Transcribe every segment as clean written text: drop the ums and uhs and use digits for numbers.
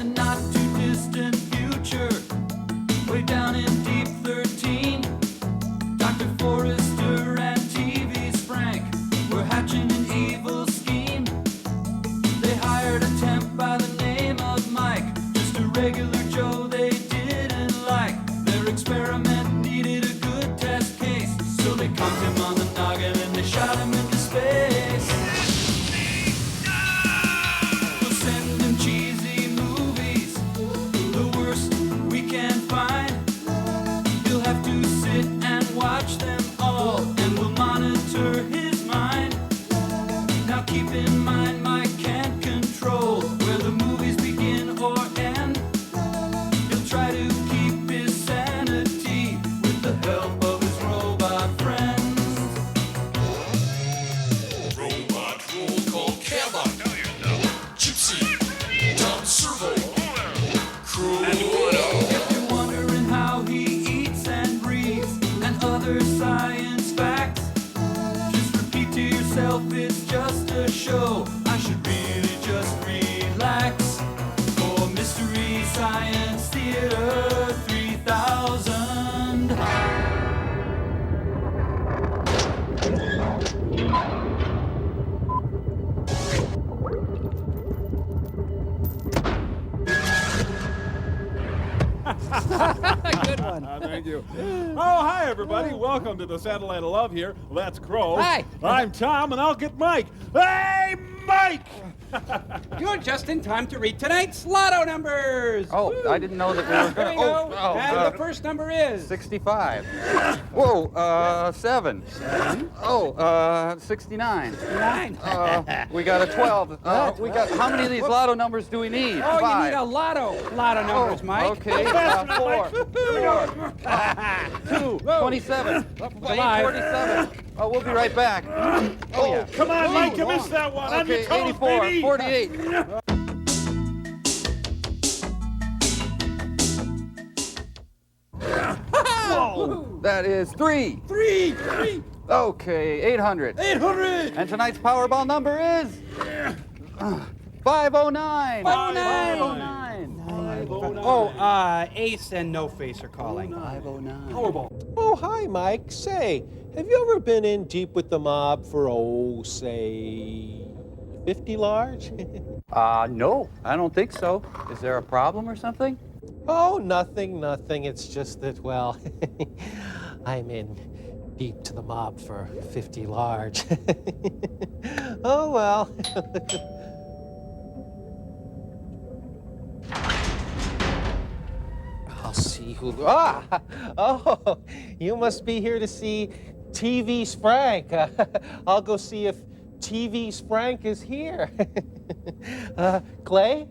the not too distant future, way down in deep 13, Dr. Forrester and TV's Frank were hatching an evil scheme. They hired a temp by the name of Mike, just a regular Joe they didn't like. Their experiment needed a good test case, so they conked him on the noggin and they shot him into space. We'll send him cheesy movies, the worst we can find. He'll have to sit and watch them all, and we'll monitor his mind. Now keep in mind, Mike can't control where the movies begin or end. He'll try to keep his sanity with the help of his robot friends. Robot roll called Cabot, Gypsy, Tom Servo, Crew. If you're wondering how he eats and breathes and other science facts, just repeat to yourself it's just a show. I should really just relax. For Mystery Science Theater 3000. Good one. Thank you. Oh, hi, everybody. Welcome to the Satellite of Love here. That's Crow. Hi. I'm Tom, and I'll get Mike. Hey, Mike! You're just in time to read tonight's lotto numbers. Oh, I didn't know that we were There you going go. to. Oh, And the first number is 65. Whoa, 7. Oh, 69. 9. We got a 12. We got, how many of these lotto numbers do we need? Oh, you 5. need a lotto numbers, Mike. Okay, 4. 2, 27. 47. Oh, we'll be right back. Oh, yeah. Come on, Mike, you missed that one. On your Okay, toes, 84, baby. 48. Whoa. That is 3. 3. Okay, 800. 800. And tonight's Powerball number is 509. 509. 509. Oh, Ace and No Face are calling. 509. Powerball. Oh, hi, Mike. Say, have you ever been in deep with the mob for, say, 50 large? No, I don't think so. Is there a problem or something? Oh, nothing. It's just that, well, I'm in deep to the mob for 50 large. Oh, well. I'll see who. Oh, you must be here to see TV's Frank. I'll go see if TV's Frank is here. Clay,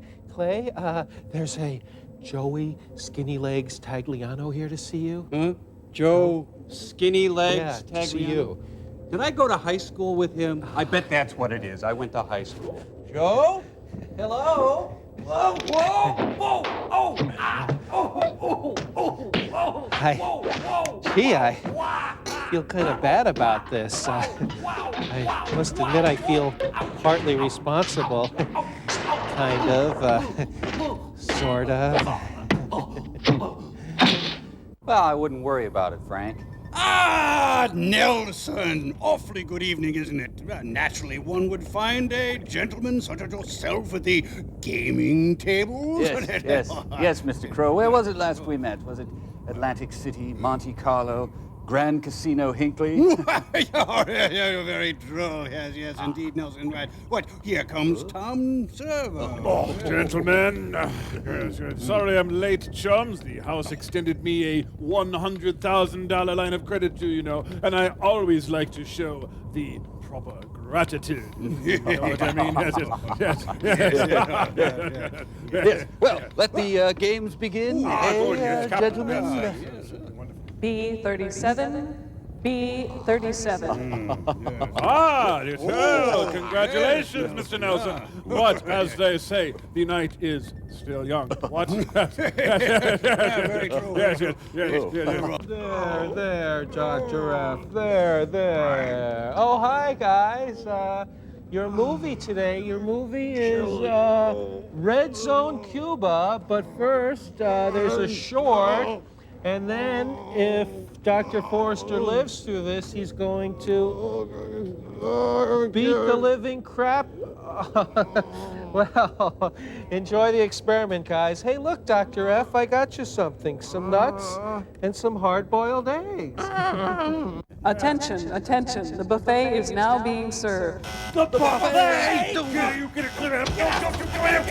there's a Joey Skinny Legs Tagliano here to see you. Huh? Joe Skinny Legs Yeah, to see Tagliano? you. Did I go to high school with him? I bet that's what it is. I went to high school. Joe? Hello? Whoa, whoa, whoa, oh, ah, oh, Hi. whoa, whoa. Gee, I feel kind of bad about this. I must admit I feel partly responsible. Kind of, sort of. Well, I wouldn't worry about it, Frank. Ah, Nelson! Awfully good evening, isn't it? Naturally, one would find a gentleman such as yourself at the gaming table. Yes, Mr. Crow. Where was it last we met? Was it Atlantic City, Monte Carlo, Grand Casino, Hinckley? You're very droll. Yes, indeed, Nelson. Right. What? Here comes Tom Servo. Oh, gentlemen. Yes. Sorry I'm late, chums. The house extended me a $100,000 line of credit to, and I always like to show the proper gratitude. You know what I mean? Yes. Yes. Well, let the games begin, gentlemen. B37, B37. Yes. Well, congratulations, Mr. Nelson. But, as they say, the night is still young. What? Very true. Yes. There, Jock Giraffe. There. Oh, hi, guys. your movie today. Your movie is Red Zone Cuba, but first there's a short, and then if Dr. Forrester lives through this, he's going to beat the living crap. Well, enjoy the experiment, guys. Hey, look, Dr. F, I got you something. Some nuts and some hard-boiled eggs. Attention, attention. The buffet is now being served. The buffet! You get it clear out. Don't you come here.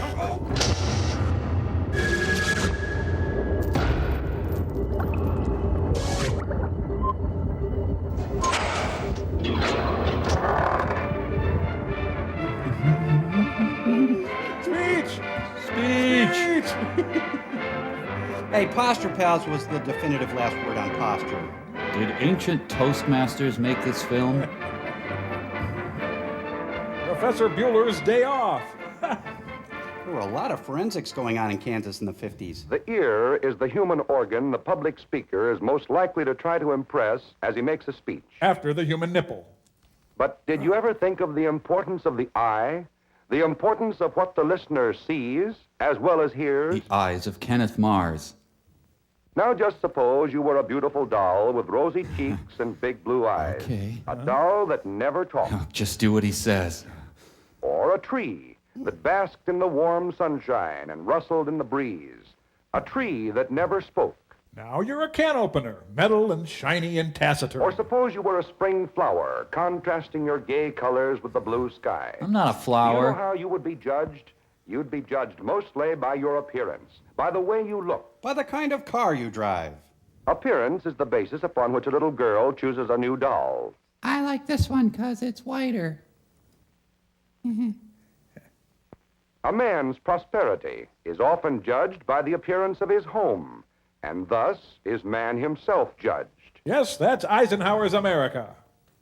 Speech! Hey, Posture Pals was the definitive last word on posture. Did ancient Toastmasters make this film? Professor Bueller's Day Off. There were a lot of forensics going on in Kansas in the 50s. The ear is the human organ the public speaker is most likely to try to impress as he makes a speech. After the human nipple. But did you ever think of the importance of the eye? The importance of what the listener sees as well as hears? The eyes of Kenneth Mars. Now just suppose you were a beautiful doll with rosy cheeks and big blue eyes. Okay. A doll that never talked. Oh, just do what he says. Or a tree that basked in the warm sunshine and rustled in the breeze. A tree that never spoke. Now you're a can opener, metal and shiny and taciturn. Or suppose you were a spring flower, contrasting your gay colors with the blue sky. I'm not a You know flower. how you would be judged? You'd be judged mostly by your appearance, by the way you look. By the kind of car you drive. Appearance is the basis upon which a little girl chooses a new doll. I like this one because it's whiter. A man's prosperity is often judged by the appearance of his home, and thus is man himself judged. Yes, that's Eisenhower's America.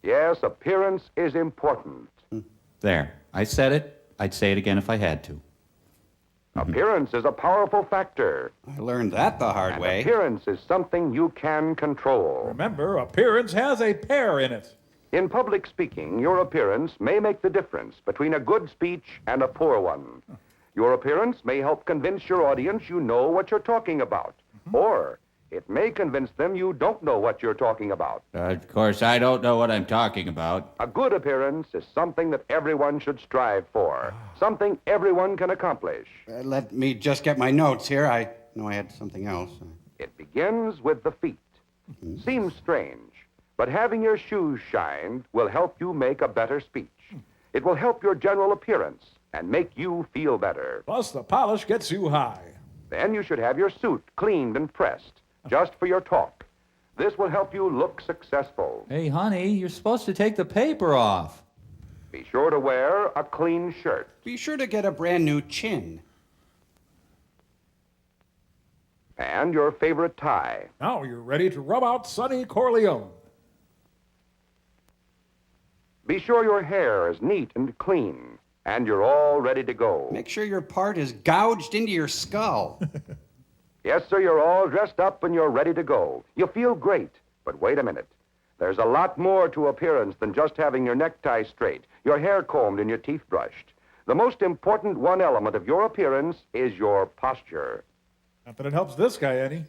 Yes, appearance is important. There. I said it. I'd say it again if I had to. Appearance is a powerful factor. I learned that the hard And way. appearance is something you can control. Remember, appearance has a pear in it. In public speaking, your appearance may make the difference between a good speech and a poor one. Your appearance may help convince your audience you know what you're talking about. Or it may convince them you don't know what you're talking about. Of course, I don't know what I'm talking about. A good appearance is something that everyone should strive for, something everyone can accomplish. Let me just get my notes here. I know I had something else. It begins with the feet. Seems strange, but having your shoes shined will help you make a better speech. It will help your general appearance and make you feel better. Plus, the polish gets you high. Then you should have your suit cleaned and pressed, just for your talk. This will help you look successful. Hey, honey, you're supposed to take the paper off. Be sure to wear a clean shirt. Be sure to get a brand new chin. And your favorite tie. Now you're ready to rub out Sonny Corleone. Be sure your hair is neat and clean, and you're all ready to go. Make sure your part is gouged into your skull. Yes, sir, you're all dressed up and you're ready to go. You feel great, but wait a minute. There's a lot more to appearance than just having your necktie straight, your hair combed, and your teeth brushed. The most important one element of your appearance is your posture. Not that it helps this guy any.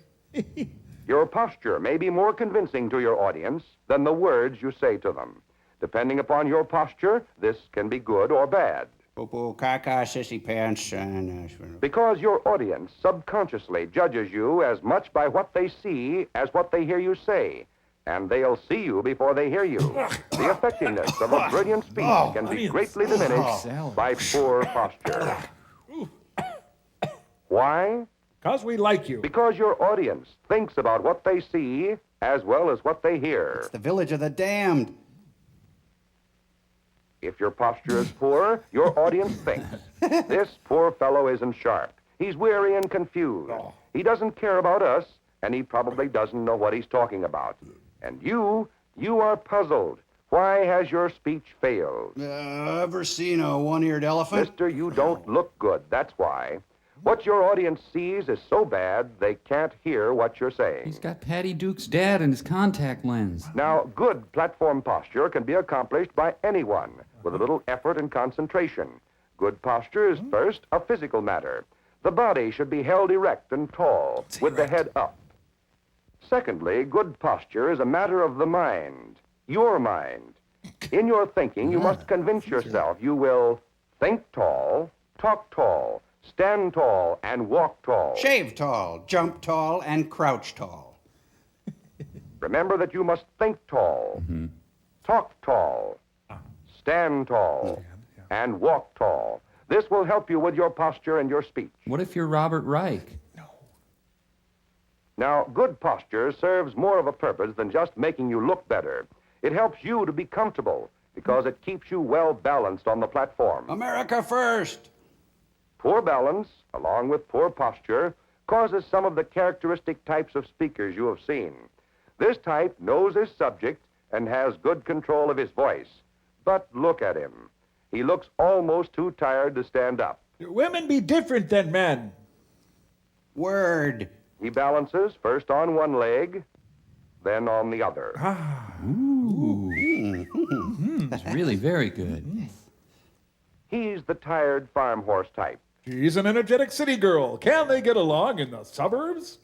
Your posture may be more convincing to your audience than the words you say to them. Depending upon your posture, this can be good or bad. Poo-poo, caca, sissy pants, and... Because your audience subconsciously judges you as much by what they see as what they hear you say. And they'll see you before they hear you. The effectiveness of a brilliant speech can be greatly diminished by poor posture. Why? Because we like you. Because your audience thinks about what they see as well as what they hear. It's the village of the damned. If your posture is poor, your audience thinks, this poor fellow isn't sharp. He's weary and confused. He doesn't care about us, and he probably doesn't know what he's talking about. And you are puzzled. Why has your speech failed? Ever seen a one-eared elephant? Mister, you don't look good, that's why. What your audience sees is so bad they can't hear what you're saying. He's got Patty Duke's dad in his contact lens. Now, good platform posture can be accomplished by anyone with a little effort and concentration. Good posture is first a physical matter. The body should be held erect and tall, with the head up. Secondly, good posture is a matter of the mind, your mind. In your thinking, you must convince yourself you will think tall, talk tall, stand tall, and walk tall. Shave tall, jump tall, and crouch tall. Remember that you must think tall, talk tall, stand tall, and walk tall. This will help you with your posture and your speech. What if you're Robert Reich? Now, good posture serves more of a purpose than just making you look better. It helps you to be comfortable because it keeps you well balanced on the platform. America first! Poor balance, along with poor posture, causes some of the characteristic types of speakers you have seen. This type knows his subject and has good control of his voice. But look at him. He looks almost too tired to stand up. Women be different than men. Word. He balances first on one leg, then on the other. That's really very good. He's the tired farm horse type. She's an energetic city girl. Can they get along in the suburbs?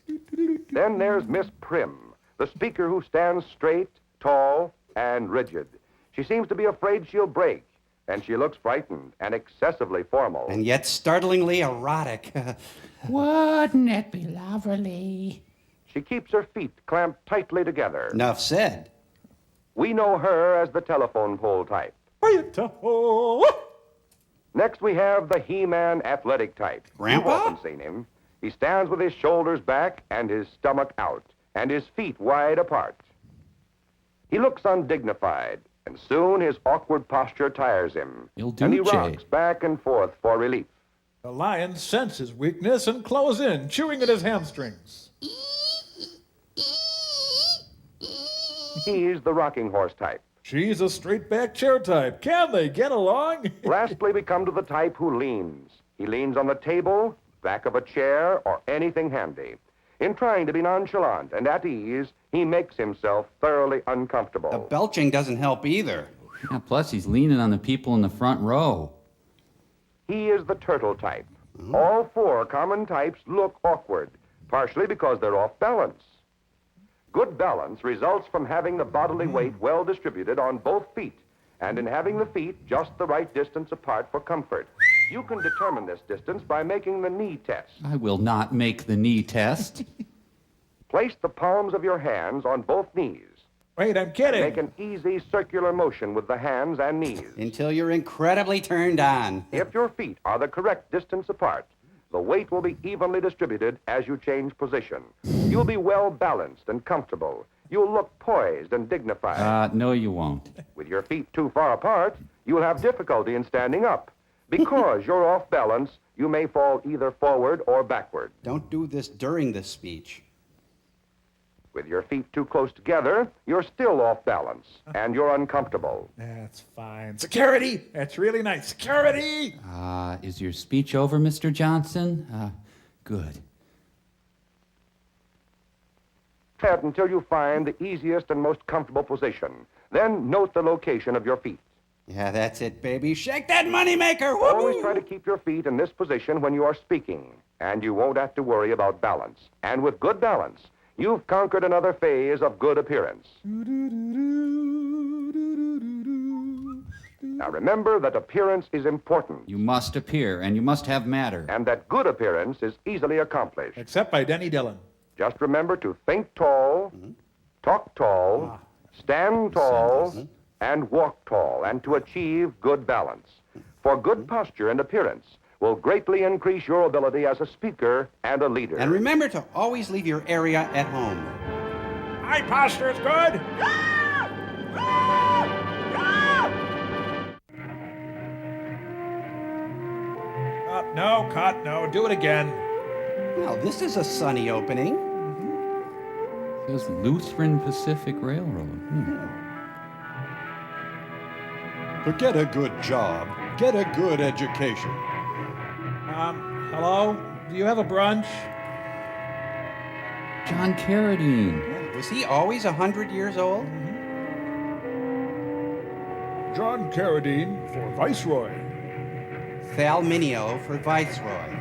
Then there's Miss Prim, the speaker who stands straight, tall, and rigid. She seems to be afraid she'll break, and she looks frightened and excessively formal. And yet startlingly erotic. Wouldn't it be lovely? She keeps her feet clamped tightly together. Enough said. We know her as the telephone pole type. Next, we have the He-Man athletic type. Grandpa? You've often seen him. He stands with his shoulders back and his stomach out, and his feet wide apart. He looks undignified, and soon his awkward posture tires him. And he rocks back and forth for relief. The lion senses his weakness and close in, chewing at his hamstrings. He's the rocking horse type. She's a straight-back chair type. Can they get along? Lastly, we come to the type who leans. He leans on the table, back of a chair, or anything handy. In trying to be nonchalant and at ease, he makes himself thoroughly uncomfortable. The belching doesn't help either. Yeah, plus he's leaning on the people in the front row. He is the turtle type. All four common types look awkward, partially because they're off balance. Good balance results from having the bodily weight well distributed on both feet, and in having the feet just the right distance apart for comfort. You can determine this distance by making the knee test. I will not make the knee test. Place the palms of your hands on both knees. Wait, I'm kidding. Make an easy circular motion with the hands and knees. Until you're incredibly turned on. If your feet are the correct distance apart, the weight will be evenly distributed as you change position. You'll be well balanced and comfortable. You'll look poised and dignified. No, you won't. With your feet too far apart, you'll have difficulty in standing up. Because you're off balance, you may fall either forward or backward. Don't do this during the speech. With your feet too close together, you're still off balance, and you're uncomfortable. That's fine. Security! That's really nice. Security! Is your speech over, Mr. Johnson? Good. Head until you find the easiest and most comfortable position. Then note the location of your feet. Yeah, that's it, baby. Shake that moneymaker! Always try to keep your feet in this position when you are speaking, and you won't have to worry about balance. And with good balance, you've conquered another phase of good appearance. Now remember that appearance is important. You must appear, and you must have matter. And that good appearance is easily accomplished. Except by Denny Dillon. Just remember to think tall, talk tall, stand tall, and walk tall, and to achieve good balance. For good posture and appearance will greatly increase your ability as a speaker and a leader. And remember to always leave your area at home. My posture is good. No, cut, no. Do it again. Well, this is a sunny opening. It was Lutheran Pacific Railroad. To get a good job, get a good education. Hello? do you have a brunch? John Carradine. Was he always 100 years old? John Carradine for Viceroy. Thal Mineo for Viceroy.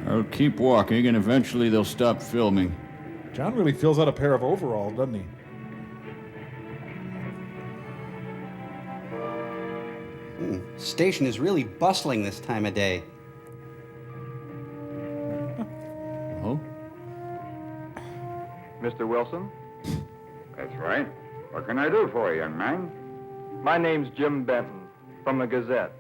I'll keep walking, and eventually they'll stop filming. John really fills out a pair of overalls, doesn't he? Station is really bustling this time of day. Oh? Mr. Wilson? That's right. What can I do for you, young man? My name's Jim Benton, from the Gazette.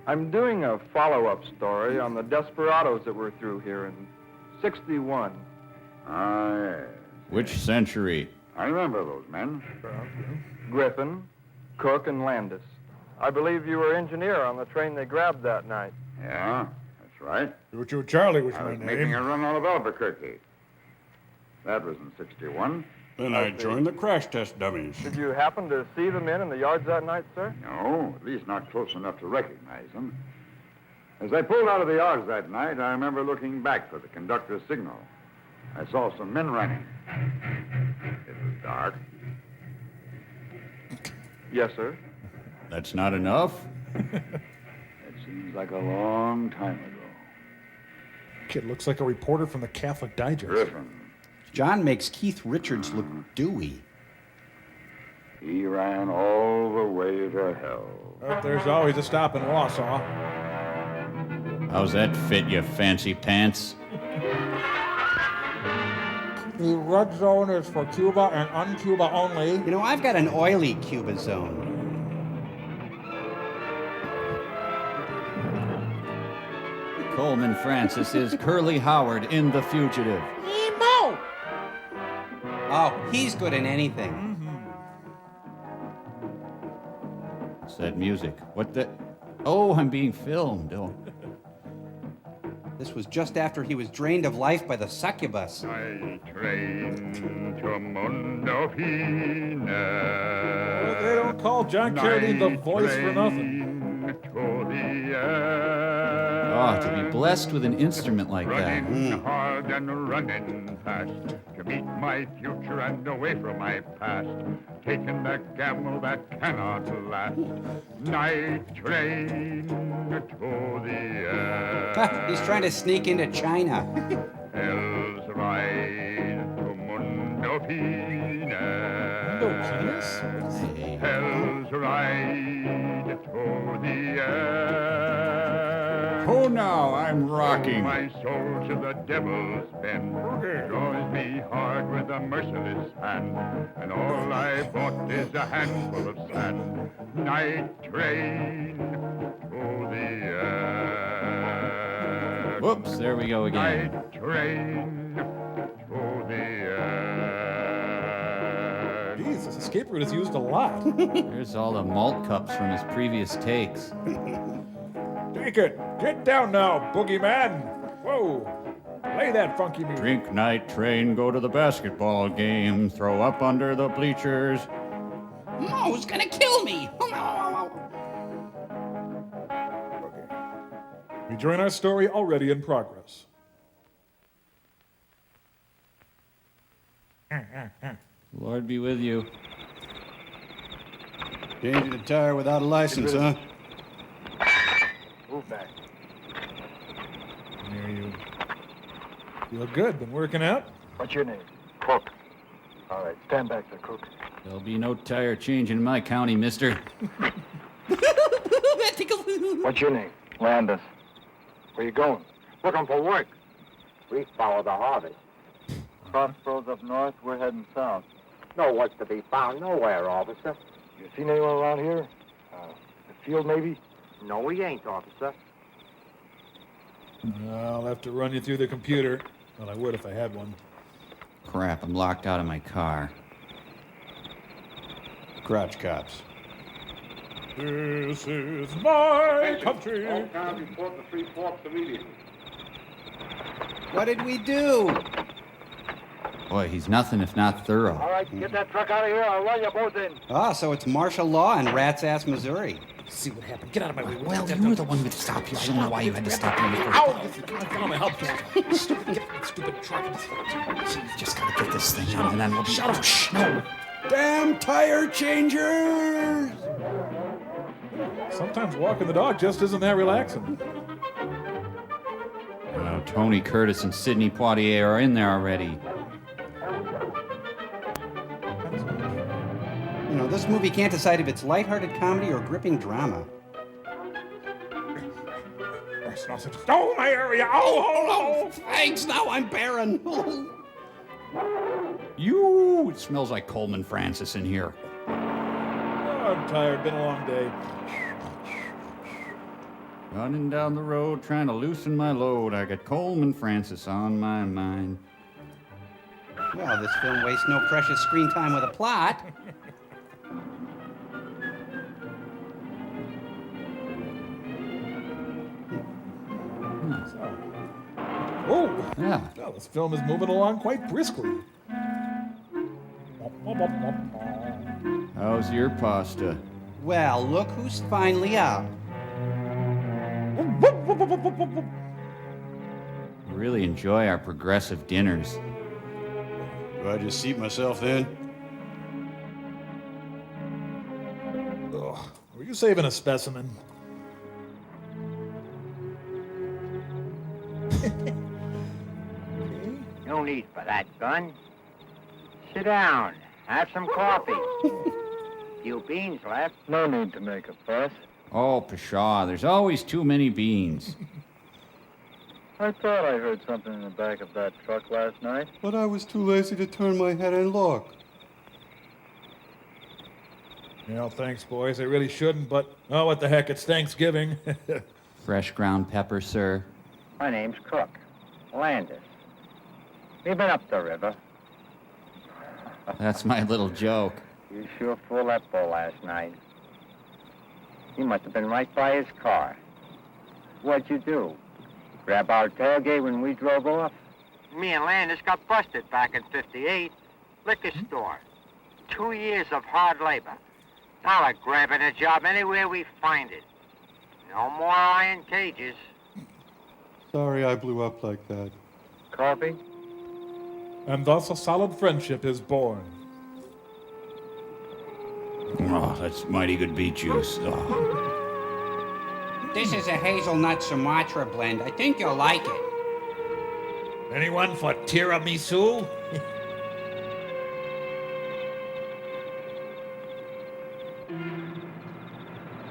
I'm doing a follow-up story on the desperados that were through here in '61. Ah, yes. Which century? I remember those men. Griffin, Cook, and Landis. I believe you were engineer on the train they grabbed that night. Yeah, that's right. Choo-choo Charlie was I my was name. making a run out of Albuquerque. That was in '61. Then I joined the crash test dummies. Did you happen to see the men in the yards that night, sir? No, at least not close enough to recognize them. As I pulled out of the yards that night, I remember looking back for the conductor's signal. I saw some men running. It was dark. Yes, sir. That's not enough? It seems like a long time ago. Kid looks like a reporter from the Catholic Digest. Griffin. John makes Keith Richards look dewy. He ran all the way to hell. But there's always a stop in Wausau. How's that fit, you fancy pants? The red zone is for Cuba and un-Cuba only. You know, I've got an oily Cuba zone. Coleman Francis is Curly Howard in The Fugitive. Emo! Oh, he's good in anything. What's that music? What the... Oh, I'm being filmed. Oh. This was just after he was drained of life by the succubus. I train to Mundo Fina. Well, they don't call John Carradine the voice for nothing. Oh, to be blessed with an instrument like that. Running hard and running fast to meet my future and away from my past. Taking the gamble that cannot last. Night train to the air. He's trying to sneak into China. Hell's ride to Mundo Fina. Hell's ride to the air. Oh, now I'm rocking. My soul to the devil's bend draws me hard with a merciless hand, and all I bought is a handful of sand. Night train to the air. Whoops, there we go again. Night train to the air. Jeez, this escape route is used a lot. There's all the malt cups from his previous takes. Take it. Get down now, boogeyman. Whoa. Play that funky music. Drink night train, go to the basketball game, throw up under the bleachers. Mo's gonna kill me! We join our story already in progress. Lord be with you. Changing a tire without a license, huh? Move back. There you feel good. Been working out? What's your name? Cook. All right, stand back there, Cook. There'll be no tire change in my county, mister. What's your name? Landis. Where you going? Looking for work. We follow the harvest. Crossroads up north, we're heading south. No work to be found nowhere, officer. You seen anyone around here? The field, maybe? No, we ain't, officer. I'll have to run you through the computer. Well, I would if I had one. Crap, I'm locked out of my car. Crotch cops. This is my country. Report the 3 Forks immediately. What did we do? Boy, he's nothing if not thorough. All right, get that truck out of here. I'll run you both in. Ah, so it's martial law in Rat's Ass, Missouri. See what happened. Get out of my way. Well, you were the one with stop you. I don't know why you had to stop me in the first Ow! place. Come on, help you. Stupid, get that stupid truck. Just gotta get this thing out, and then we'll be... Shut up. Shh, no. Damn tire changers! Sometimes walking the dog just isn't that relaxing. Tony Curtis and Sidney Poitier are in there already. You know, this movie can't decide if it's lighthearted comedy or gripping drama. Oh, my area! Oh! Thanks, now I'm barren. It smells like Coleman Francis in here. Oh, I'm tired. Been a long day. Running down the road, trying to loosen my load. I got Coleman Francis on my mind. Well, this film wastes no precious screen time with a plot. Oh! Yeah. Well, this film is moving along quite briskly. How's your pasta? Well, look who's finally up. Really enjoy our progressive dinners. Do I just seat myself then? Ugh. Were you saving a specimen? No need for that gun. Sit down. Have some coffee. Few beans left. No need to make a fuss. Oh, pshaw, there's always too many beans. I thought I heard something in the back of that truck last night. But I was too lazy to turn my head and look. Well, thanks, boys. I really shouldn't, but, oh, what the heck, it's Thanksgiving. Fresh ground pepper, sir. My name's Cook. Landis. We've been up the river. That's my little joke. You sure fooled that bull last night. He must have been right by his car. What'd you do? Grab our tailgate when we drove off? Me and Landis got busted back in '58. Liquor store. 2 years of hard labor. Now we're grabbing a job anywhere we find it. No more iron cages. Sorry I blew up like that. Coffee? And thus a solid friendship is born. Oh, that's mighty good beet juice. Oh. This is a hazelnut Sumatra blend. I think you'll like it. Anyone for tiramisu?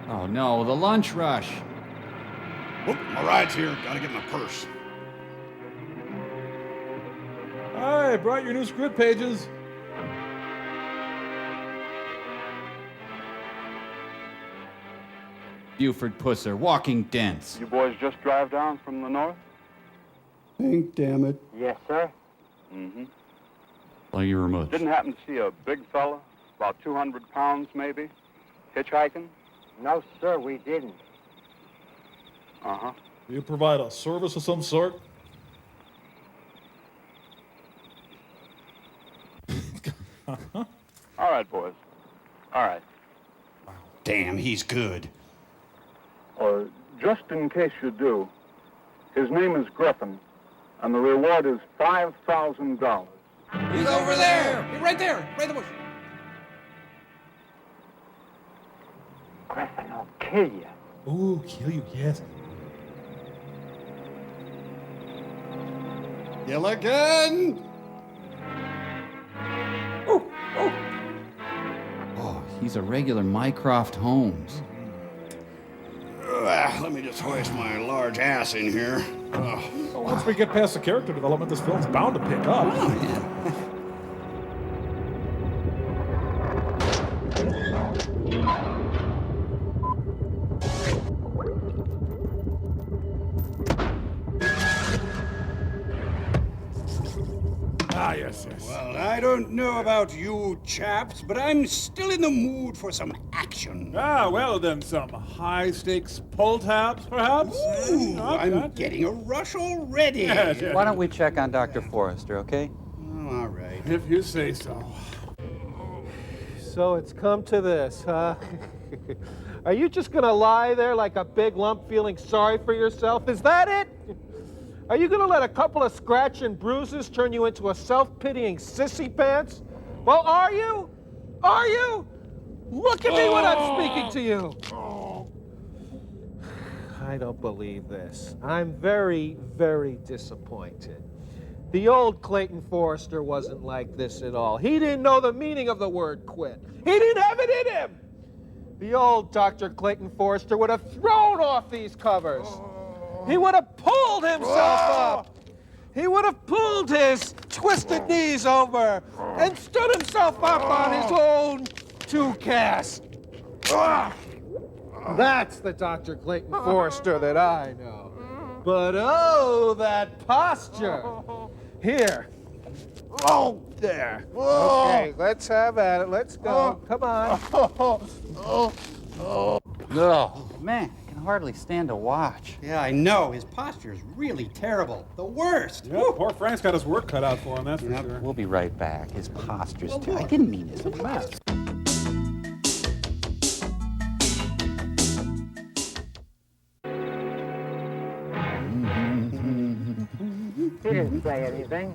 Oh no, the lunch rush. Oh, my ride's here. Gotta get my purse. Hi, brought your new script pages. Buford Pusser, walking dents. You boys just drive down from the north? Think, damn it. Yes, sir. Mm-hmm. Blow your remote. Didn't happen to see a big fella, about 200 pounds maybe, hitchhiking? No, sir, we didn't. Uh-huh. Do you provide a service of some sort? All right, boys. All right. Damn, he's good. Just in case you do, his name is Griffin, and the reward is $5,000. He's over there! He's right there! Right in the bush. Griffin will kill you. Ooh, kill you, yes. Kill again! Oh, he's a regular Mycroft Holmes. Let me just hoist my large ass in here. Well, once we get past the character development, this film's bound to pick up. Oh, yeah. Ah, yes, yes. Well, I don't know about you chaps, but I'm still in the mood for some action. Ah, well then, some high-stakes pull tabs, perhaps? Ooh, I'm getting a rush already. Yes, yes. Why don't we check on Dr. Forrester, okay? Oh, all right. If you say so. So it's come to this, huh? Are you just gonna lie there like a big lump feeling sorry for yourself? Is that it? Are you gonna let a couple of scratch and bruises turn you into a self-pitying sissy pants? Well, are you? Are you? Look at me when I'm speaking to you. I don't believe this. I'm very, very disappointed. The old Clayton Forrester wasn't like this at all. He didn't know the meaning of the word quit. He didn't have it in him. The old Dr. Clayton Forrester would have thrown off these covers. He would have pulled himself up. He would have pulled his twisted knees over and stood himself up on his own two-cast. That's the Dr. Clayton Forrester that I know. But oh, that posture. Here. Oh, there. Okay, let's have at it. Let's go. Come on. Oh, man, I can hardly stand to watch. Yeah, I know. His posture is really terrible. The worst. Yeah, poor Frank's got his work cut out for him, that's for sure. We'll be right back. His posture's terrible. I didn't mean this. It's a mess. He didn't say anything.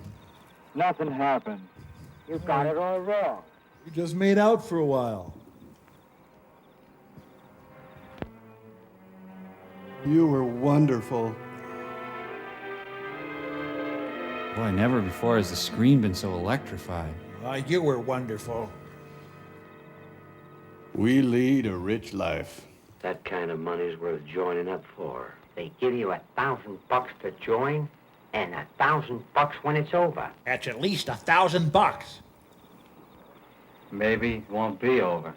Nothing happened. You got it all wrong. You just made out for a while. You were wonderful. Boy, never before has the screen been so electrified. You were wonderful. We lead a rich life. That kind of money's worth joining up for. They give you $1,000 to join, and $1,000 when it's over. That's at least $1,000. Maybe it won't be over.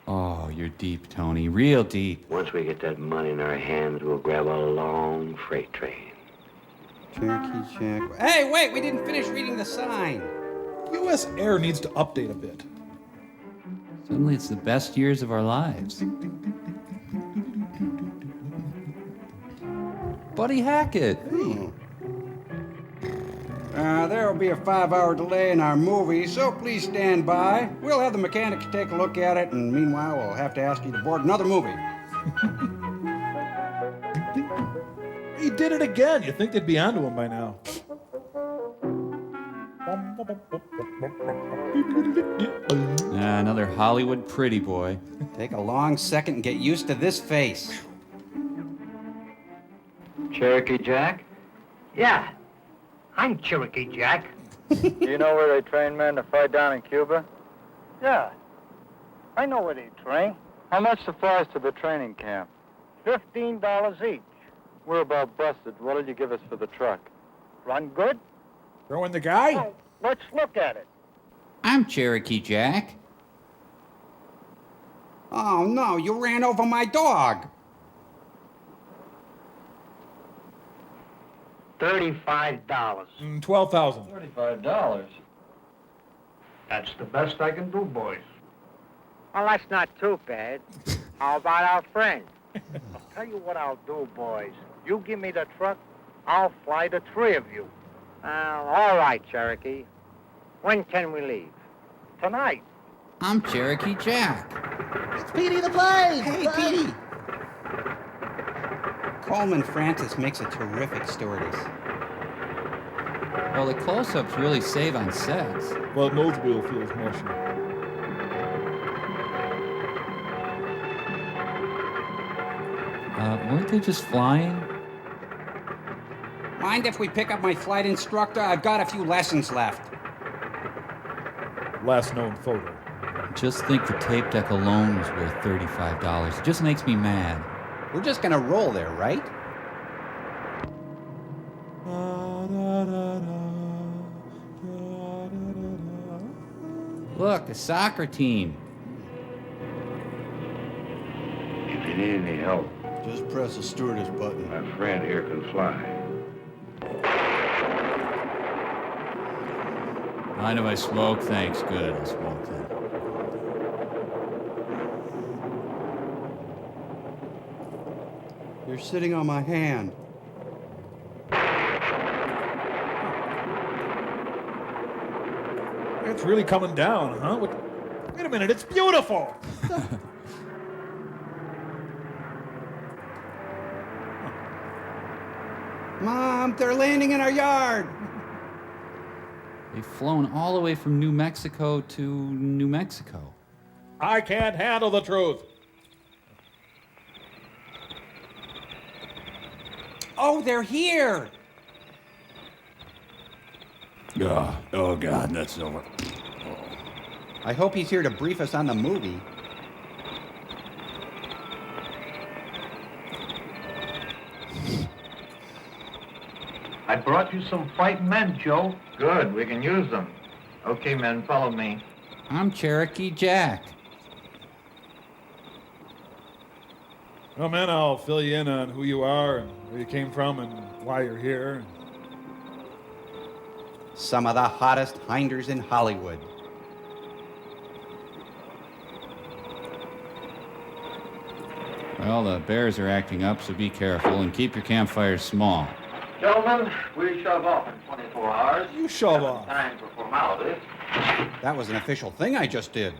Oh, you're deep, Tony. Real deep. Once we get that money in our hands, we'll grab a long freight train. Cherokee Jack. Hey, wait, we didn't finish reading the sign. U.S. Air needs to update a bit. Suddenly it's the best years of our lives. Buddy Hackett. There will be a 5-hour delay in our movie, so please stand by. We'll have the mechanics take a look at it, and meanwhile, we'll have to ask you to board another movie. He did it again. You'd think they'd be onto him by now. Another Hollywood pretty boy. Take a long second and get used to this face. Cherokee Jack? Yeah, I'm Cherokee Jack. You know where they train men to fight down in Cuba? Yeah, I know where they train. How much supplies to the training camp? $15 each. We're about busted. What'll you give us for the truck? Run good? Throw in the guy? Oh, let's look at it. I'm Cherokee Jack. Oh, no, you ran over my dog. $35. $12,000. $35? That's the best I can do, boys. Well, that's not too bad. How about our friend? I'll tell you what I'll do, boys. You give me the truck, I'll fly the three of you. All right, Cherokee. When can we leave? Tonight. I'm Cherokee Jack. It's Petey the Play! Hey, Petey! Coleman Francis makes a terrific stewardess. Well, the close-ups really save on sets. Well, nose wheel feels mushy. Weren't they just flying? Mind if we pick up my flight instructor? I've got a few lessons left. Last known photo. Just think the tape deck alone was worth $35. It just makes me mad. We're just gonna roll there, right? Look, a soccer team. If you need any help, Just press the stewardess button. my friend here can fly. Mind if I smoke? Thanks. Good, I'll smoke then. You're sitting on my hand. It's really coming down, huh? Wait a minute, it's beautiful! Mom, they're landing in our yard. They've flown all the way from New Mexico to New Mexico. I can't handle the truth. Oh, they're here. Oh, God, that's over. I hope he's here to brief us on the movie. I brought you some fighting men, Joe. Good, we can use them. Okay, men, follow me. I'm Cherokee Jack. Well, man, I'll fill you in on who you are and where you came from and why you're here. Some of the hottest hinders in Hollywood. Well, the bears are acting up, so be careful and keep your campfires small. Gentlemen, we shove off in 24 hours. You shove off. Time for formalities. That was an official thing I just did.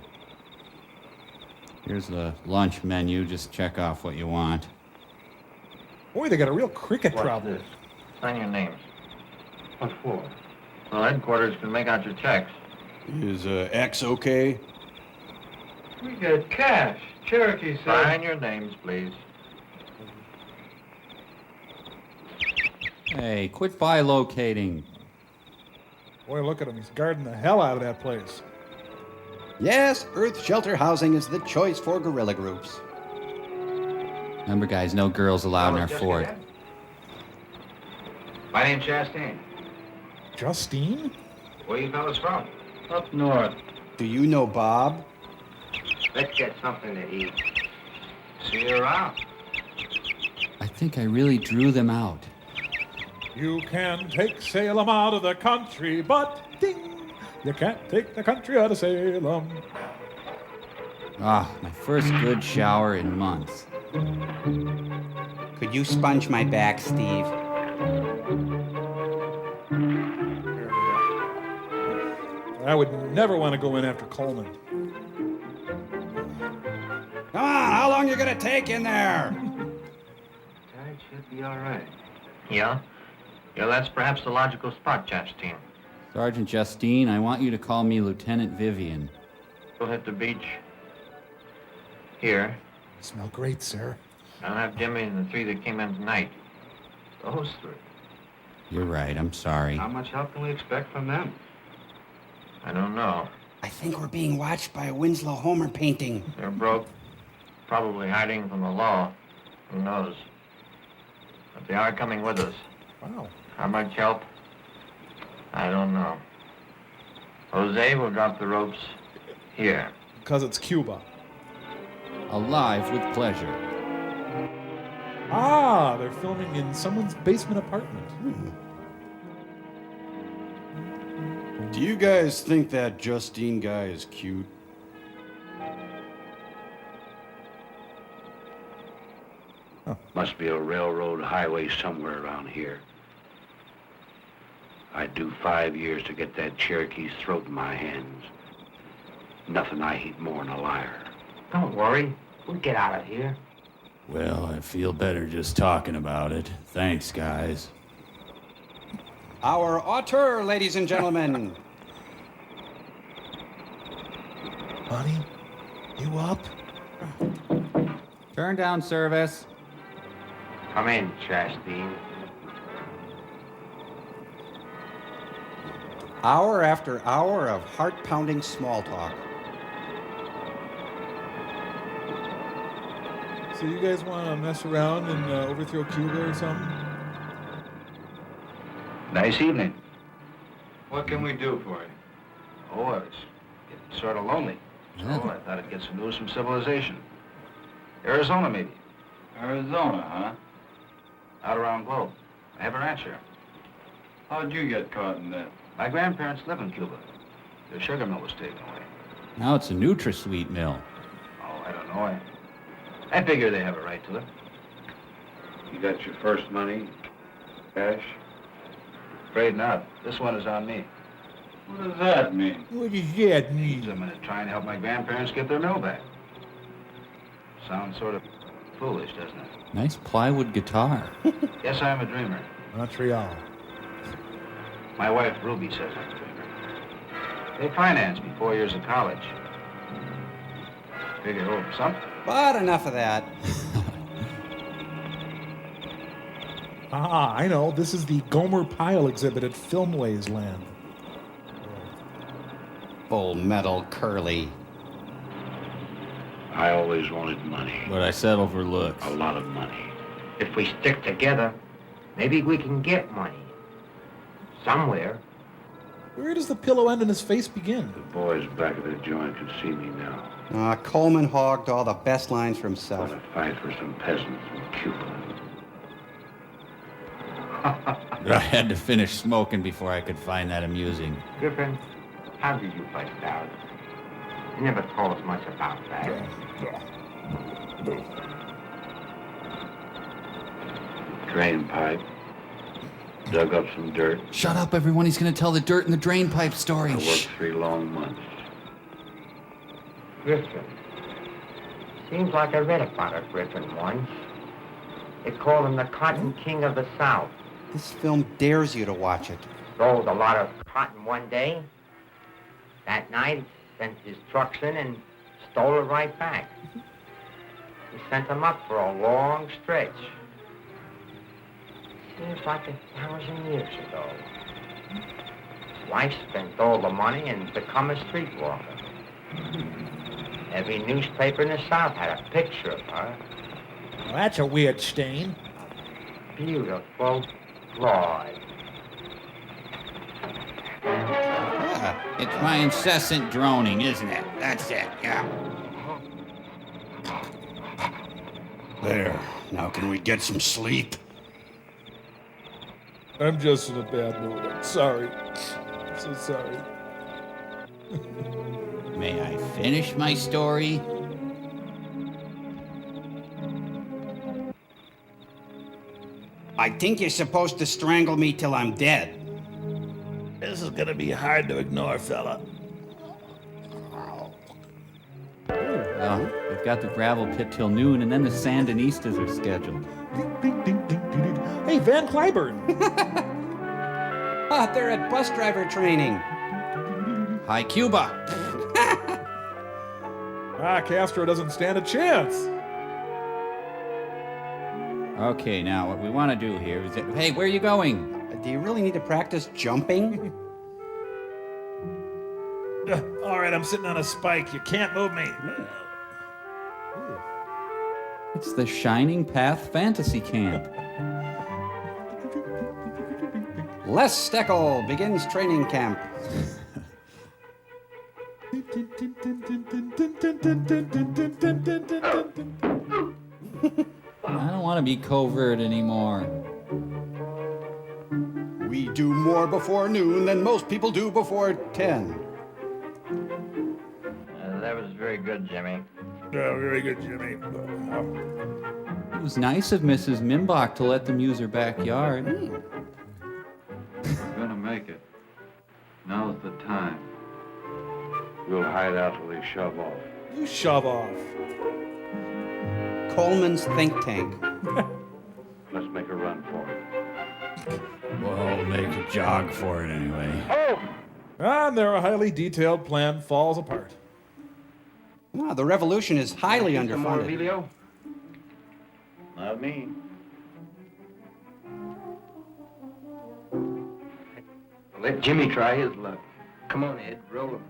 Here's the lunch menu. Just check off what you want. Boy, they got a real cricket What's problem. this? Sign your names. What for? Well, headquarters can make out your checks. Is X okay? We get cash. Cherokee said. Sign your names, please. Hey, quit bilocating. Boy, look at him. He's guarding the hell out of that place. Yes, Earth Shelter Housing is the choice for guerrilla groups. Remember, guys, no girls allowed in our fort. My name's Chastain. Justine? Where you fellas from? Up north. Do you know Bob? Let's get something to eat. See you around. I think I really drew them out. You can take Salem out of the country, but ding, you can't take the country out of Salem. Ah, my first good shower in months. Could you sponge my back, Steve? I would never want to go in after Coleman. Come on, how long you gonna take in there? That should be all right. Yeah? Yeah, that's perhaps the logical spot, Chastain. Sergeant Justine, I want you to call me Lieutenant Vivian. We'll hit the beach. Here. You smell great, sir. I'll have Jimmy and the three that came in tonight. Those three. You're right, I'm sorry. How much help can we expect from them? I don't know. I think we're being watched by a Winslow Homer painting. They're broke. Probably hiding from the law. Who knows? But they are coming with us. Wow. How much help? I don't know. Jose will drop the ropes here. Because it's Cuba. Alive with pleasure. Ah, they're filming in someone's basement apartment. Do you guys think that Justine guy is cute? Must be a railroad highway somewhere around here. I'd do 5 years to get that Cherokee's throat in my hands. Nothing I hate more than a liar. Don't worry. We'll get out of here. Well, I feel better just talking about it. Thanks, guys. Our auteur, ladies and gentlemen. Honey, you up? Turn down service. Come in, Chastain. Hour after hour of heart-pounding small talk. So you guys want to mess around and overthrow Cuba or something? Nice evening. What can we do for you? Oh, it's getting sort of lonely. So I thought I'd get some news from civilization. Arizona, maybe. Arizona, huh? Out around Globe. I have a ranch here. How'd you get caught in that? My grandparents live in Cuba. Their sugar mill was taken away. Now it's a NutraSweet mill. Oh, I don't know. I figure they have a right to it. You got your first money? Cash? Afraid not. This one is on me. What does that mean? What does that mean? I'm going to try and help my grandparents get their mill back. Sounds sort of foolish, doesn't it? Nice plywood guitar. Yes, I'm a dreamer. Montreal. My wife, Ruby, says I'm clever. They financed me 4 years of college. Figure over something. But enough of that. Ah, I know. This is the Gomer Pyle exhibit at Filmways Land. Full metal curly. I always wanted money. But I settle for looks. A lot of money. If we stick together, maybe we can get money. Somewhere. Where does the pillow end and his face begin? The boys back at the joint can see me now. Coleman hogged all the best lines for himself. Gonna fight for some peasants in Cuba. I had to finish smoking before I could find that amusing. Griffin, how did you bust out? You never told us much about that. Drain pipe. Dug up some dirt. Shut up, everyone. He's going to tell the dirt and the drain pipe story. I worked 3 long months. Griffin. Seems like I read about a Griffin once. They called him the Cotton King of the South. This film dares you to watch it. Sold a lot of cotton one day. That night, sent his trucks in and stole it right back. He sent them up for a long stretch. Seems like 1,000 years ago. His wife spent all the money and become a streetwalker. Every newspaper in the South had a picture of her. Well, that's a weird stain. Beautiful broad. It's my incessant droning, isn't it? That's it, yeah. There. Now can we get some sleep? I'm just in a bad mood. I'm sorry. I'm so sorry. May I finish my story? I think you're supposed to strangle me till I'm dead. This is gonna be hard to ignore, fella. Well, we've got the gravel pit till noon, and then the Sandinistas are scheduled. Hey, Van Cliburn. They're at bus driver training. Hi, Cuba. Castro doesn't stand a chance. Okay, now what we want to do here is that... Hey, where are you going? Do you really need to practice jumping? All right, I'm sitting on a spike. You can't move me. It's the Shining Path Fantasy Camp. Les Steckel begins training camp. I don't want to be covert anymore. We do more before noon than most people do before 10. That was very good, Jimmy. Yeah, very good, Jimmy. It was nice of Mrs. Mimbach to let them use her backyard. We're gonna make it. Now's the time. We'll hide out till they shove off. You shove off. Coleman's think tank. Let's make a run for it. Well, make a jog for it anyway. And their highly detailed plan falls apart. The revolution is highly underfunded. Emilio? Not me. Let Jimmy try his luck. Come on, Ed, roll him.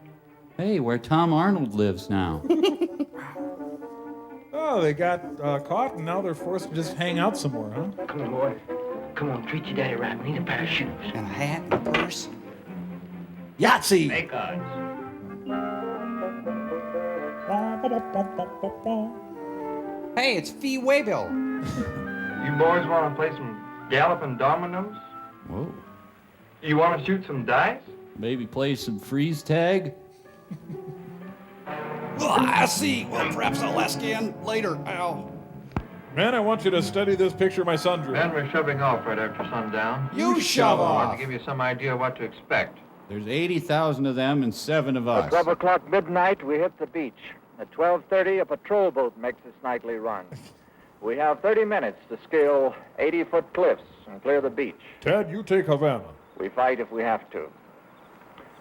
Hey, where Tom Arnold lives now. Oh, they got caught, and now they're forced to just hang out some more, huh? Come on, boy. Come on, treat your daddy right. We need a pair of shoes. And a hat and a purse. Yahtzee! Make odds. Hey, it's Fee Waybill. You boys want to play some galloping dominoes? Whoa. You want to shoot some dice? Maybe play some freeze tag? I see. Well, perhaps I'll ask again later, Al. Man, I want you to study this picture my son drew. Ben, we're shoving off right after sundown. You shove I off. want to give you some idea what to expect. There's 80,000 of them and 7 of us. At 12 o'clock midnight, we hit the beach. At 12:30, a patrol boat makes its nightly run. We have 30 minutes to scale 80-foot cliffs and clear the beach. Ted, you take Havana. We fight if we have to.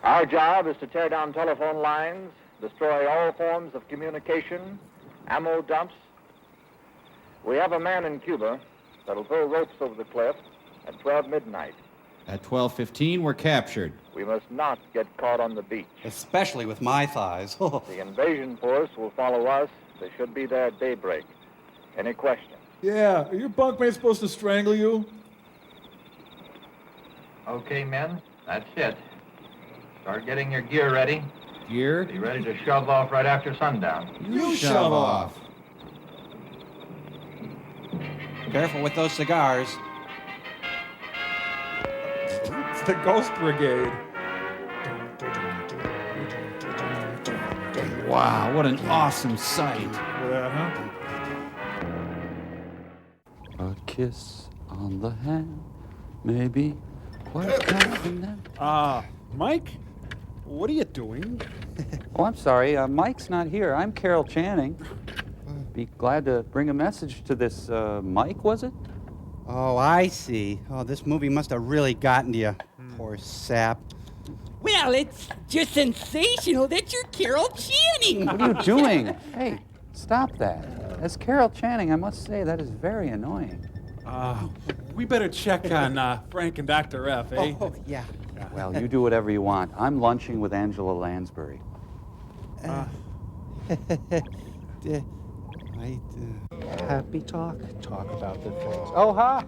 Our job is to tear down telephone lines, destroy all forms of communication, ammo dumps. We have a man in Cuba that'll throw ropes over the cliff at 12 midnight. At 12:15, we're captured. We must not get caught on the beach. Especially with my thighs. The invasion force will follow us. They should be there at daybreak. Any questions? Yeah, are your bunkmates supposed to strangle you? Okay, men, that's it. Start getting your gear ready. Gear? Be ready to shove off right after sundown. You shove off. Careful with those cigars. It's the Ghost Brigade. Wow, what an awesome sight. Yeah, huh? A kiss on the hand, maybe quite confident. Mike? What are you doing? Oh, I'm sorry. Mike's not here. I'm Carol Channing. Be glad to bring a message to this Mike, was it? Oh, I see. Oh, this movie must have really gotten to you. Poor sap. Well, it's just sensational that you're Carol Channing. What are you doing? Hey, stop that. As Carol Channing, I must say that is very annoying. We better check on Frank and Dr. F, eh? Oh, yeah. Well, you do whatever you want. I'm lunching with Angela Lansbury. Happy talk about the things. Oh, hi.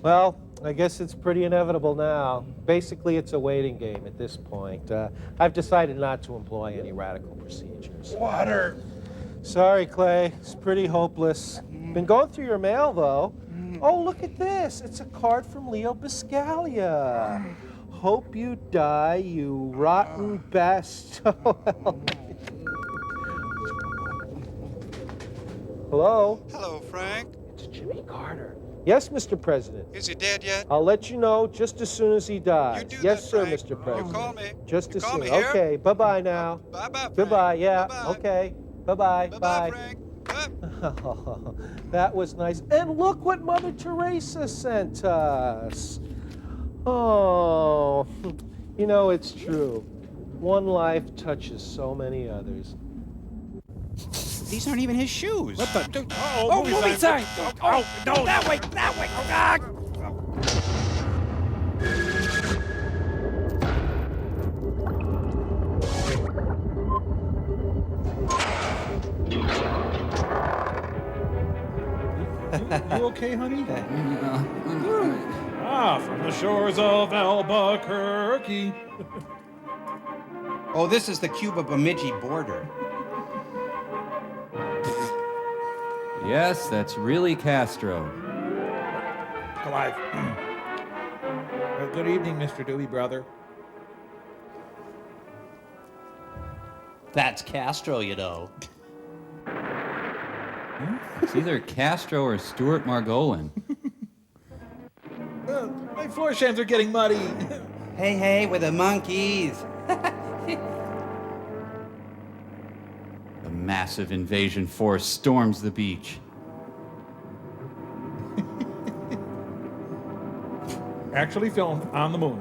Well, I guess it's pretty inevitable now. Basically, it's a waiting game at this point. I've decided not to employ any radical procedures. Water. Sorry, Clay. It's pretty hopeless. Been going through your mail, though. Oh, look at this. It's a card from Leo Biscaglia. Hope you die, you rotten best. Hello? Hello, Frank. It's Jimmy Carter. Yes, Mr. President. Is he dead yet? I'll let you know just as soon as he dies. You do yes, that, sir, Frank. Mr. President. You call me. Just You as call soon. me here. Okay, bye-bye now. Bye-bye, Goodbye, yeah. Bye-bye. Okay. Bye-bye. Bye-bye, Bye. Frank. Oh, that was nice. And look what Mother Teresa sent us. Oh, you know, it's true. One life touches so many others. These aren't even his shoes. What the? Oh, movie sign. Oh, no, that way, that way. Ah. You okay, honey? From the shores of Albuquerque. Oh, this is the Cuba Bemidji border. Yes, that's really Castro. Alive. Good evening, Mr. Dewey, brother. That's Castro, you know. It's either Castro or Stuart Margolin. My floor shams are getting muddy. Hey, we're the monkeys. The massive invasion force storms the beach. Actually filmed on the moon.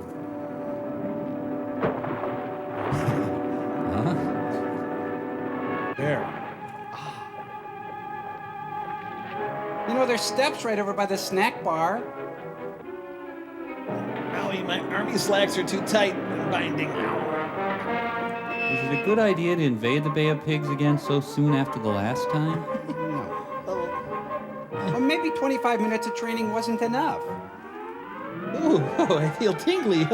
There. You know, there's steps right over by the snack bar. Owie, my army slacks are too tight and binding. Is it a good idea to invade the Bay of Pigs again so soon after the last time? Well, maybe 25 minutes of training wasn't enough. Ooh, I feel tingly.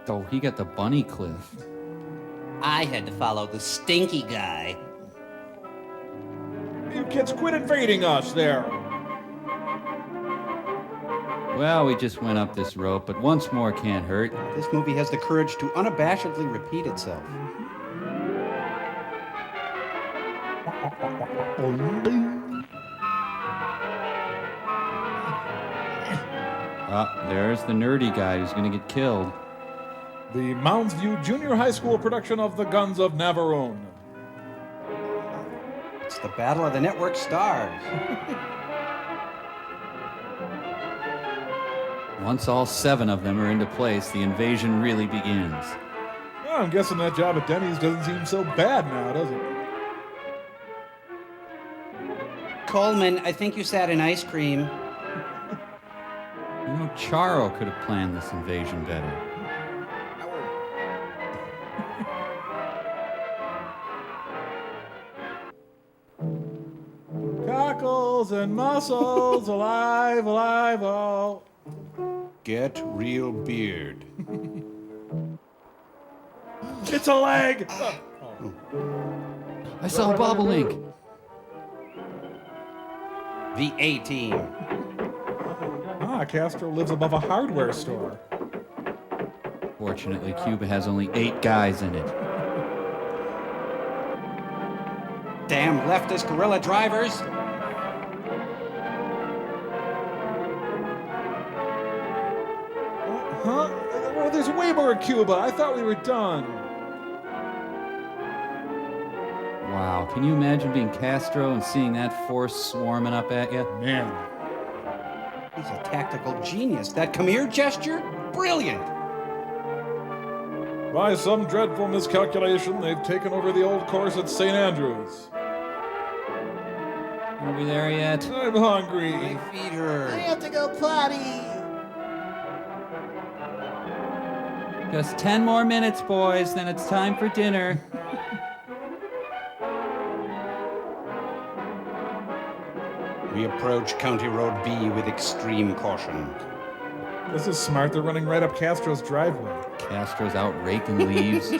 Oh, he got the bunny cliff. I had to follow the stinky guy. You kids quit invading us there. Well, we just went up this rope, but once more can't hurt. This movie has the courage to unabashedly repeat itself. There's the nerdy guy who's gonna get killed. The Mounds View Junior High School production of The Guns of Navarone. It's the Battle of the Network Stars. Once all 7 of them are into place, the invasion really begins. Well, I'm guessing that job at Denny's doesn't seem so bad now, does it? Coleman, I think you sat in ice cream. You know, Charo could have planned this invasion better. Cockles and mussels, alive, alive, oh. Get real beard. It's a leg! I saw a bobolink. The A-Team. Castro lives above a hardware store. Fortunately, Cuba has only 8 guys in it. Damn leftist guerrilla drivers. Huh? Well, there's way more in Cuba. I thought we were done. Wow, can you imagine being Castro and seeing that force swarming up at you? Man. He's a tactical genius. That come here gesture? Brilliant. By some dreadful miscalculation, they've taken over the old course at St. Andrews. Are we there yet? I'm hungry. My feet hurt. I have to go potty. Just 10 more minutes, boys, then it's time for dinner. We approach County Road B with extreme caution. This is smart. They're running right up Castro's driveway. Castro's out raking leaves.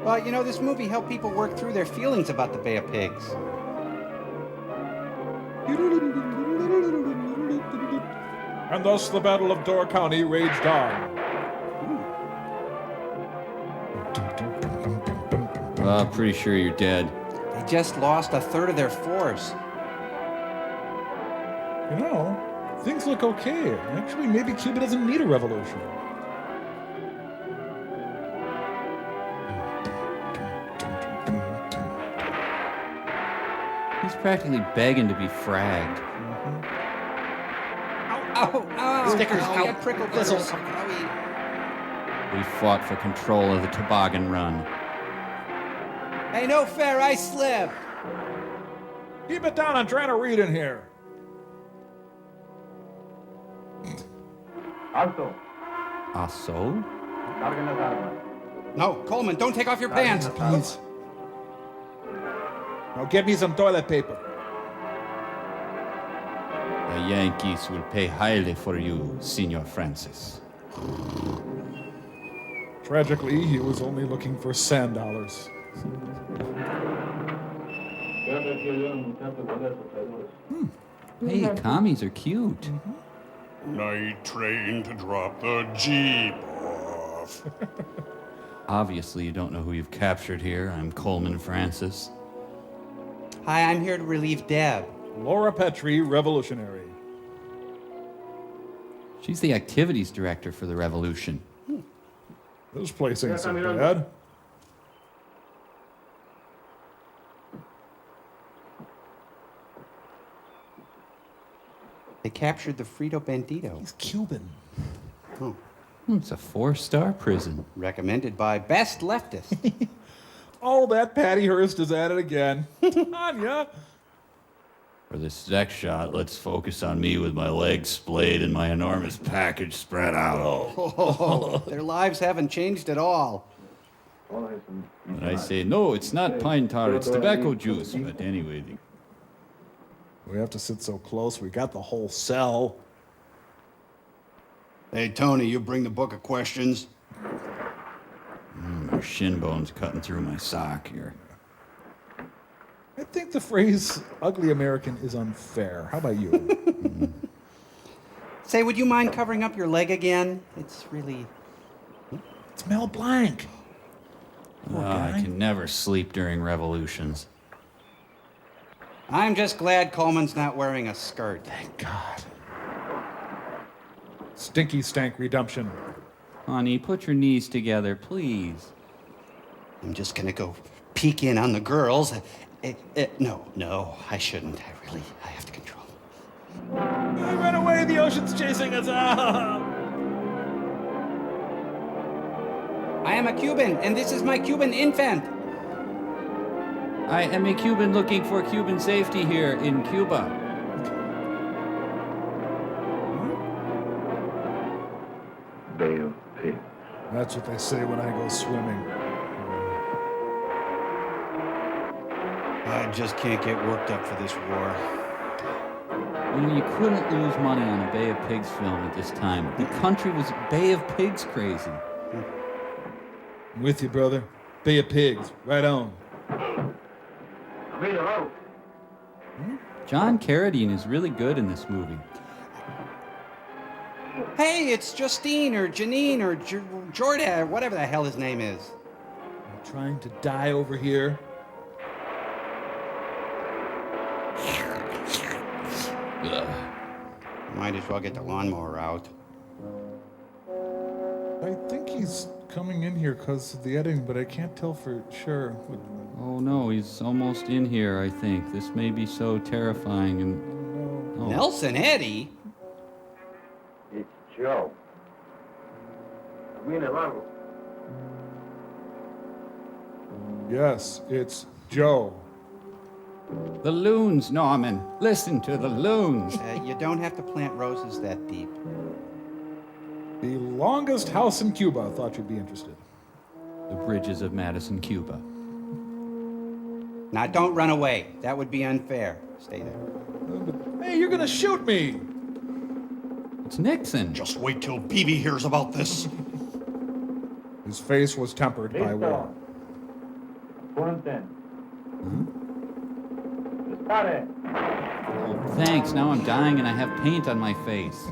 Well, you know, this movie helped people work through their feelings about the Bay of Pigs. And thus the Battle of Door County raged on. Well, pretty sure you're dead. They just lost a third of their force. You know, things look okay. Actually, maybe Cuba doesn't need a revolution. He's practically begging to be fragged. Ow, ow. Stickers ow, out, get prickle thistles. We fought for control of the toboggan run. Hey, no fair, I slipped. Keep it down, I'm trying to read in here. Alto. Aso? Carguen las armas. No, Coleman, don't take off your pants. Please. Now get me some toilet paper. The Yankees will pay highly for you, Senor Francis. Tragically, he was only looking for sand dollars. Hey, commies are cute. Night train to drop the Jeep off. Obviously, you don't know who you've captured here. I'm Coleman Francis. Hi, I'm here to relieve Deb. Laura Petrie, revolutionary. She's the activities director for the revolution. This place ain't so bad. They captured the Frito Bandito. He's Cuban. Oh. It's a 4-star prison. Recommended by Best Leftist. Oh, that Patty Hearst is at it again. Anya. For this next shot, let's focus on me with my legs splayed and my enormous package spread out. Oh, their lives haven't changed at all. And I say, no, it's not pine tar, it's tobacco juice. But anyway, We have to sit so close. We got the whole cell. Hey, Tony, you bring the book of questions? My shin bone's cutting through my sock here. I think the phrase ugly American is unfair. How about you? Say, would you mind covering up your leg again? It's really... It's Mel Blanc. I can never sleep during revolutions. I'm just glad Coleman's not wearing a skirt. Thank God. Stinky Stank Redemption. Honey, put your knees together, please. I'm just gonna go peek in on the girls. No, I shouldn't. I have to control. Run away, the ocean's chasing us. I am a Cuban, and this is my Cuban infant. I am a Cuban looking for Cuban safety here in Cuba. Bay of Pigs. That's what they say when I go swimming. I just can't get worked up for this war. You couldn't lose money on a Bay of Pigs film at this time. The country was Bay of Pigs crazy. I'm with you, brother. Bay of Pigs, right on. John Carradine is really good in this movie. Hey, it's Justine or Janine or Jordan, whatever the hell his name is. I'm trying to die over here. Might as well get the lawnmower out. I think he's coming in here because of the editing, but I can't tell for sure. Oh no, he's almost in here, I think. This may be so terrifying and... Oh. Nelson Eddy? It's Joe. Yes, it's Joe. The loons, Norman. Listen to the loons. You don't have to plant roses that deep. The longest house in Cuba. I thought you'd be interested. The bridges of Madison, Cuba. Now, don't run away. That would be unfair. Stay there. Hey, you're gonna shoot me! It's Nixon. Just wait till BB hears about this. His face was tempered by war. Oh, thanks. Now I'm dying and I have paint on my face.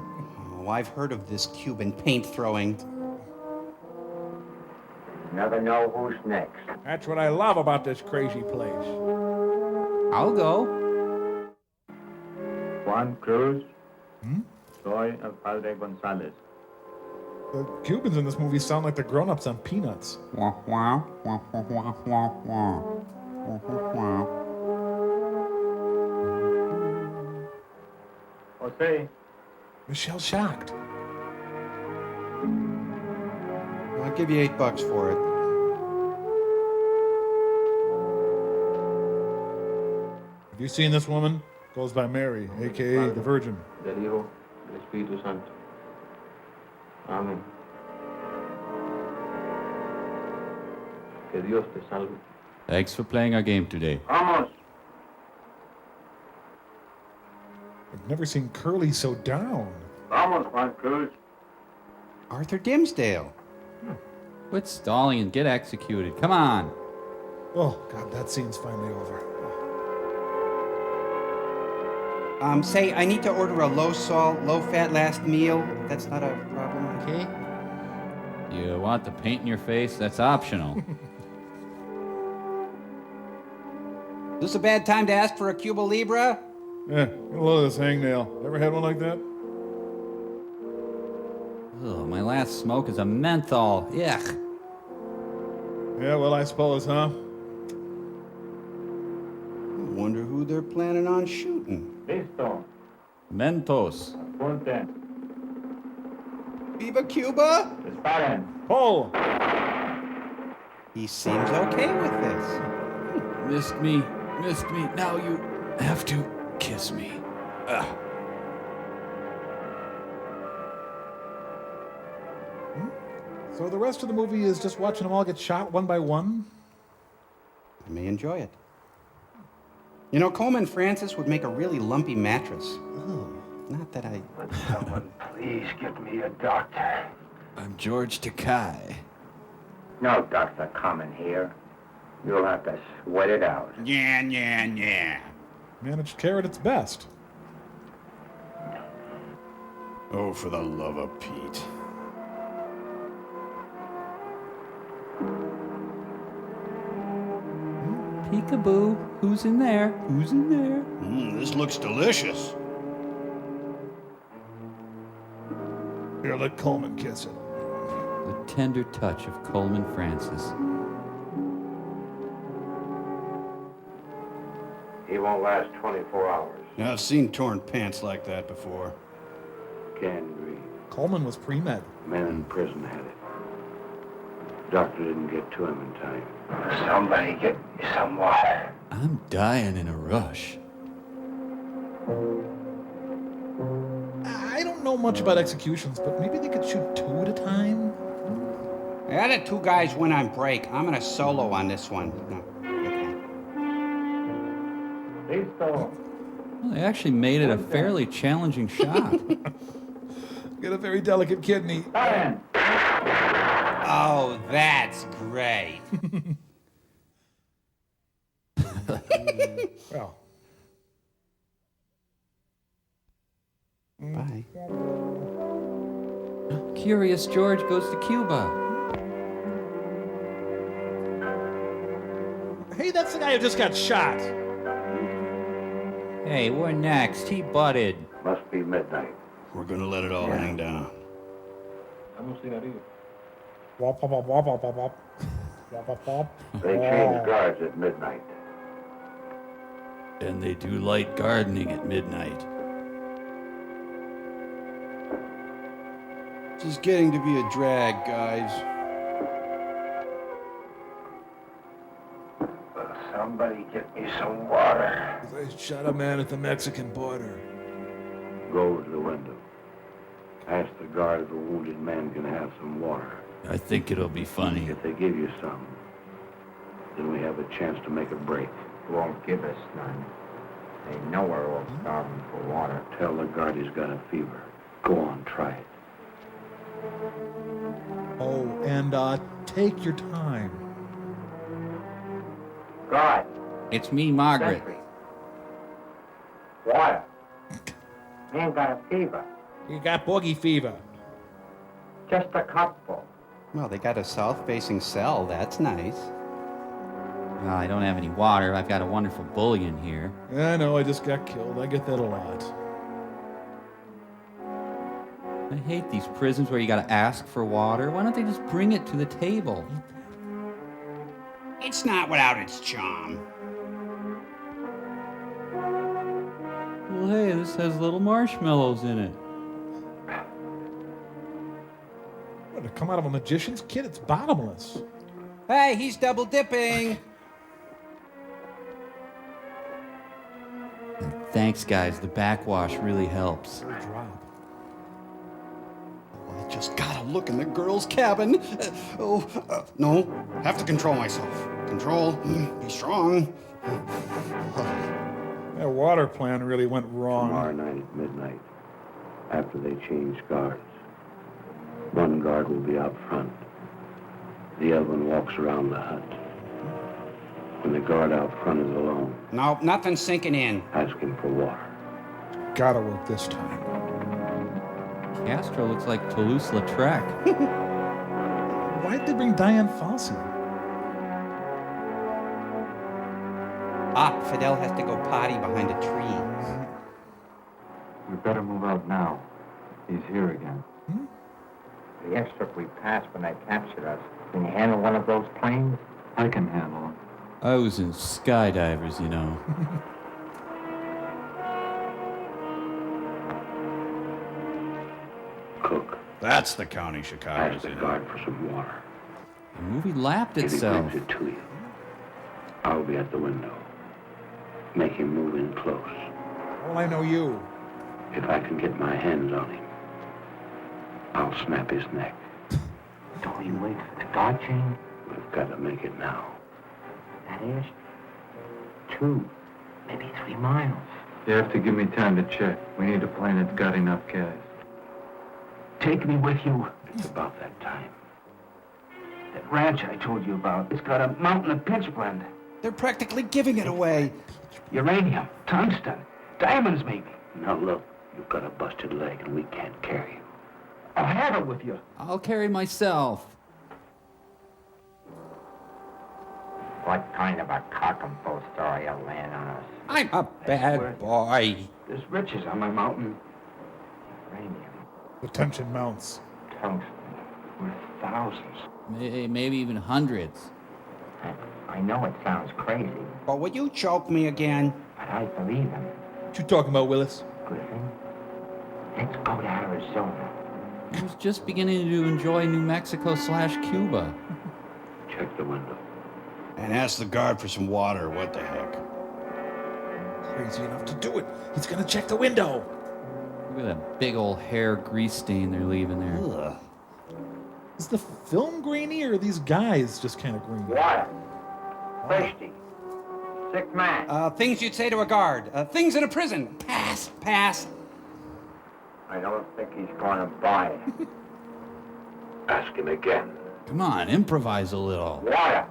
Oh, I've heard of this Cuban paint throwing. Never know who's next. That's what I love about this crazy place. I'll go. Juan Cruz. Soy el Padre González. The Cubans in this movie sound like the grown-ups on Peanuts. Jose. Michelle's shocked. I'll give you $8 for it. Have you seen this woman? Goes by Mary, a.k.a. the Virgin. Del Hijo, del Espíritu Santo. Amén. Que Dios te salve. Thanks for playing our game today. Vamos. I've never seen Curly so down. Vamos, Juan Cruz. Arthur Dimsdale. Quit stalling and get executed. Come on. Oh, God, that scene's finally over. Say, I need to order a low-salt, low-fat last meal. That's not a problem, okay? You want the paint in your face? That's optional. Is this a bad time to ask for a Cuba Libre? Yeah, get a load of this hangnail. Ever had one like that? Ugh, my last smoke is a menthol. Yuck. Yeah, well, I suppose, huh? I wonder who they're planning on shooting. Listo. Mentos. Ponte. Viva Cuba? Disparen. Pull! He seems okay with this. Missed me. Now you have to kiss me. Ugh. So the rest of the movie is just watching them all get shot one by one? I may enjoy it. You know, Coleman Francis would make a really lumpy mattress. Not that I... Would someone please get me a doctor? I'm George Takei. No doctor coming here. You'll have to sweat it out. Yeah. Managed care at its best. Oh, for the love of Pete. Peekaboo. Who's in there? Who's in there? This looks delicious. Here, let Coleman kiss it. The tender touch of Coleman Francis. He won't last 24 hours. Now, I've seen torn pants like that before. Gangrene. Coleman was pre-med. Men in prison had it. Doctor didn't get to him in time. Somebody get me some water. I'm dying in a rush. I don't know much about executions, but maybe they could shoot 2 at a time? The other two guys went on break. I'm gonna solo on this one. No. Well, they actually made it a fairly challenging shot. Got a very delicate kidney. Oh, that's great. Well. Bye. Curious George goes to Cuba. Hey, that's the guy who just got shot. Hey, we're next. He butted. Must be midnight. We're gonna let it all hang down. I don't see that either. Wop, wop, wop, wop, wop, wop, wop. Wop, wop, wop. They change guards at midnight. And they do light gardening at midnight. This is getting to be a drag, guys. Somebody get me some water. They shot a man at the Mexican border. Go over to the window. Ask the guard if a wounded man can have some water. I think it'll be funny. If they give you some, then we have a chance to make a break. Won't give us none. They know we're all starving for water. Tell the guard he's got a fever. Go on, try it. Oh, and take your time. God. It's me, Margaret. Sentry. Water. Man got a fever. You got boogie fever. Just a cupful. Well, they got a south-facing cell. That's nice. Well, I don't have any water. I've got a wonderful bullion here. I know, I just got killed. I get that a lot. I hate these prisons where you gotta ask for water. Why don't they just bring it to the table? It's not without its charm. Well, hey, this has little marshmallows in it. What, to come out of a magician's kit? It's bottomless. Hey, he's double dipping. Thanks, guys. The backwash really helps. Drop. I just gotta look in the girls' cabin. No, have to control myself. Control, be strong. That water plan really went wrong. Tomorrow night at midnight, after they change guards, one guard will be out front. The other one walks around the hut. When the guard out front is alone, No, nothing's sinking in. ask him for water. Gotta work this time. Castro looks like Toulouse-Lautrec. Why'd they bring Diane Fossey? Ah, Fidel has to go potty behind a tree. We better move out now. He's here again. The airstrip we passed when they captured us. Can you handle one of those planes? I can handle them. I was in skydivers, you know. Cook, That's the county Chicago's ask the in. guard for some water. The movie lapped If he itself. brings it to you, I'll be at the window. Make him move in close. Well, I know you. If I can get my hands on him, I'll snap his neck. Don't you wait for the guard chain? We've got to make it now. That is 2, maybe 3 miles. You have to give me time to check. We need a plane that's got enough gas. Take me with you. It's about that time. That ranch I told you about, it's got a mountain of pitch blende. They're practically giving it away. Uranium, tungsten, diamonds maybe. Now look, you've got a busted leg and we can't carry you. I'll have it with you. I'll carry myself. What kind of a cock and bull story you're laying on us? I'm a bad boy. There's riches on my mountain. Uranium, The tension mounts. tungsten, Worth thousands. Maybe even hundreds. I know it sounds crazy, But would you choke me again? but I believe him. What you talking about, Willis? Griffin, let's go to Arizona. I was just beginning to enjoy New Mexico/Cuba. Check the window. And ask the guard for some water. What the heck? Crazy enough to do it. He's gonna check the window. Look at that big old hair grease stain they're leaving there. Ugh. Is the film grainy or are these guys just kind of green? Water. Thirsty. Sick man. Things you'd say to a guard. Things in a prison. Pass, pass. I don't think he's going to buy it. Ask him again. Come on, improvise a little. Water.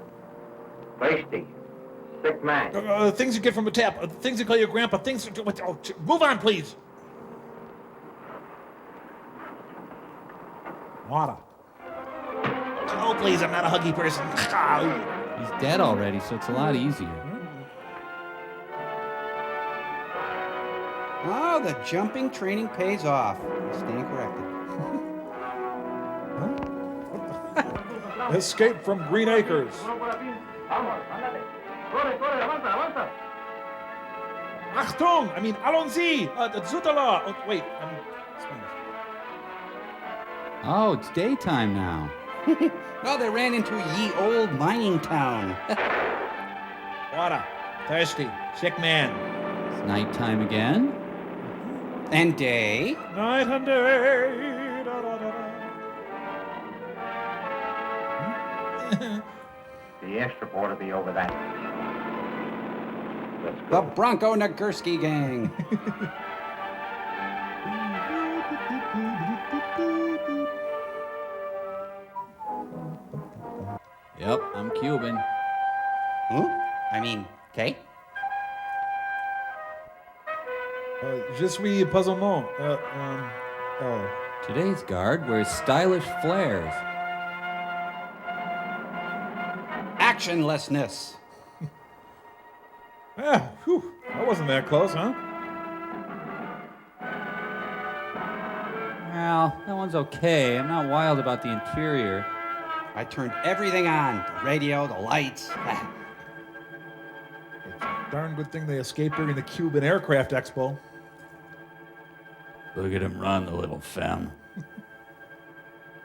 Thirsty. Sick man. Things you get from a tap. Things you call your grandpa. Things. Move on, please. Water. Oh, please, I'm not a huggy person. He's dead already, so it's a lot easier. Oh, the jumping training pays off. Stand corrected. Escape from Green Acres. Achtung! I mean, allons-y! Zutala! Oh, wait, I'm Spanish. Oh, it's daytime now. Oh, they ran into ye old mining town. Water. Thirsty. Sick man. It's nighttime again. And day. Night and day. Da, da, da, da. The airstrip ought to be over that. Let's The go. Bronco Nagurski gang. Yep, I'm Cuban. I mean, okay. Je suis puzzlement. Today's guard wears stylish flares. Actionlessness. Ah, whew. That wasn't that close, huh? Well, that one's okay. I'm not wild about the interior. I turned everything on. The radio, the lights. It's a darn good thing they escaped during the Cuban Aircraft Expo. Look at him run, the little femme.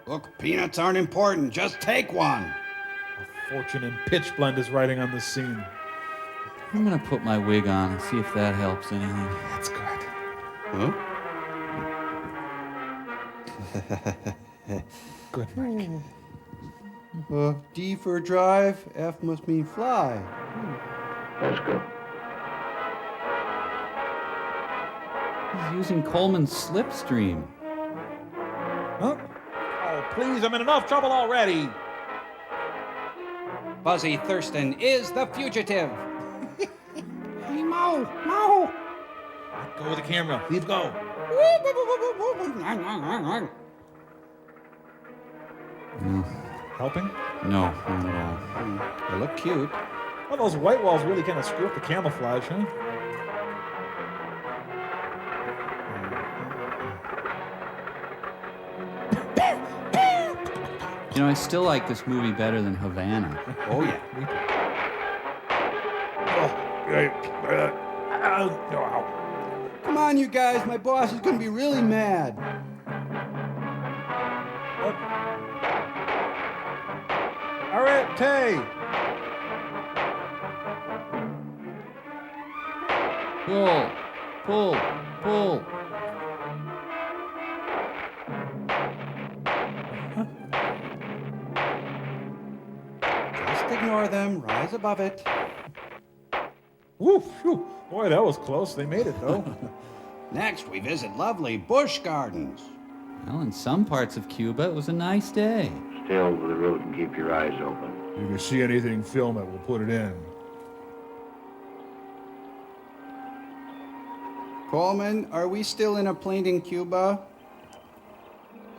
Look, peanuts aren't important. Just take one. A fortune in pitch blend is riding on the scene. I'm gonna put my wig on and see if that helps anything. That's good. Huh? Good, Mike. D for drive, F must mean fly. Let's go. He's using Coleman's slipstream. Huh? Oh, please, I'm in enough trouble already. Buzzy Thurston is the fugitive. Hey, Mo, Mo. Go with the camera. Leave go. Helping? No, not at all. They look cute. Well, those white walls really kind of screw up the camouflage, huh? You know, I still like this movie better than Havana. Oh, yeah. Come on, you guys. My boss is going to be really mad. Arrête! Pull, pull, pull. Just ignore them. Rise above it. Woo, phew. Boy, that was close. They made it, though. Next, we visit lovely Busch Gardens. Well, in some parts of Cuba, it was a nice day. Stay over the road and keep your eyes open. If you see anything, film it. We'll put it in. Coleman, are we still in a plane in Cuba?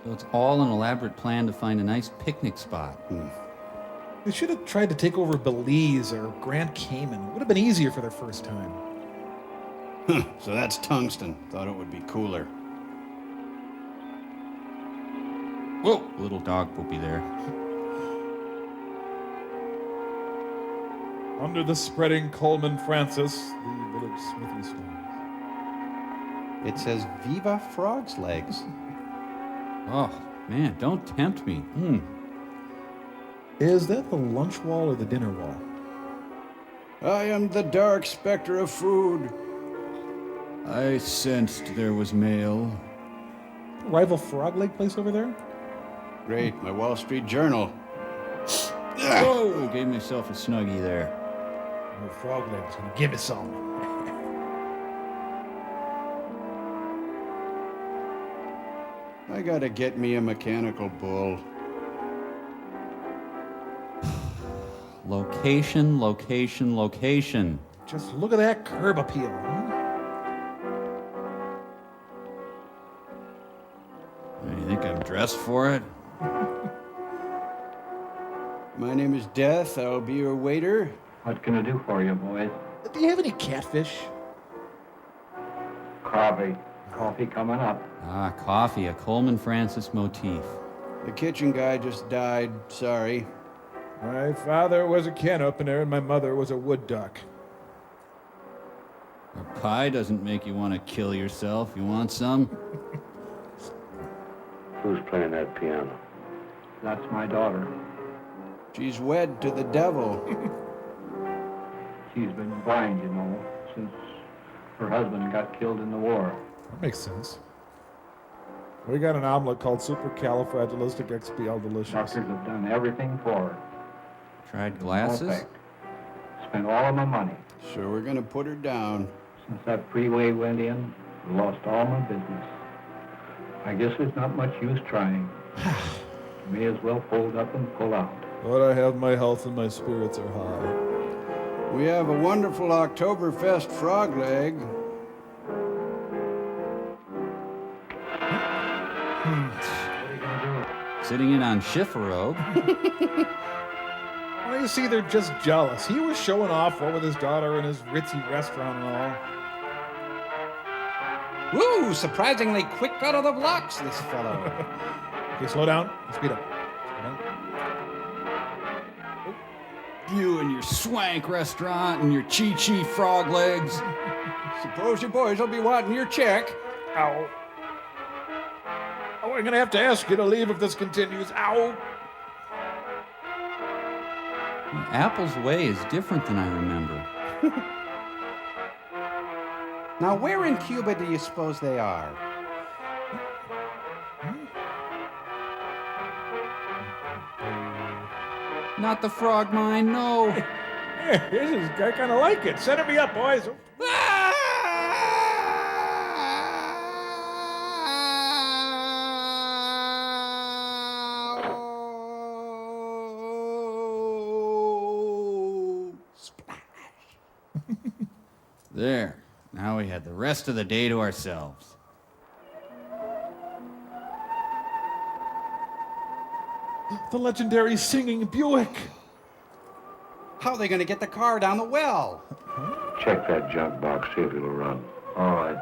So it's all an elaborate plan to find a nice picnic spot. They should have tried to take over Belize or Grand Cayman. It would have been easier for their first time. So that's tungsten. Thought it would be cooler. Whoa, little dog poopy there. Under the spreading Coleman Francis, the village smithy stands. It says Viva Frog's Legs. Oh, man, don't tempt me. Is that the lunch wall or the dinner wall? I am the dark specter of food. I sensed there was mail. Rival frog leg place over there? Great, my Wall Street Journal. Whoa, gave myself a snuggie there. No frog legs, gonna give it some. I gotta get me a mechanical bull. Location, location, location. Just look at that curb appeal. You think I'm dressed for it? My name is Death. I'll be your waiter. What can I do for you, boys? Do you have any catfish? Coffee. Coffee coming up. Ah, coffee, a Coleman Francis motif. The kitchen guy just died. Sorry. My father was a can opener and my mother was a wood duck. A pie doesn't make you want to kill yourself. You want some? Who's playing that piano? That's my daughter. She's wed to the devil. She's been blind, you know, since her husband got killed in the war. That makes sense. We got an omelet called supercalifragilisticexpialidocious. Doctors have done everything for her. Tried glasses? No effect. Spent all of my money. So we're gonna put her down. Since that freeway went in, I lost all my business. I guess there's not much use trying. May as well fold up and pull out. But I have my health and my spirits are high. We have a wonderful Oktoberfest frog leg. Sitting in on Schifferobe. Well, you see, they're just jealous. He was showing off what with his daughter and his ritzy restaurant and all. Woo! Surprisingly quick out of the blocks, this fellow. Okay, slow down. Speed up. You and your swank restaurant and your chi-chi frog legs. Suppose you boys will be wanting your check. Ow. Oh, we're gonna have to ask you to leave if this continues. Ow. Apple's way is different than I remember. Now, where in Cuba do you suppose they are? Not the frog mine, no. I kind of like it. Set me up, boys. There. Now we had the rest of the day to ourselves. The legendary singing Buick. How are they going to get the car down the well? Check that junk box, see if it'll run. All right.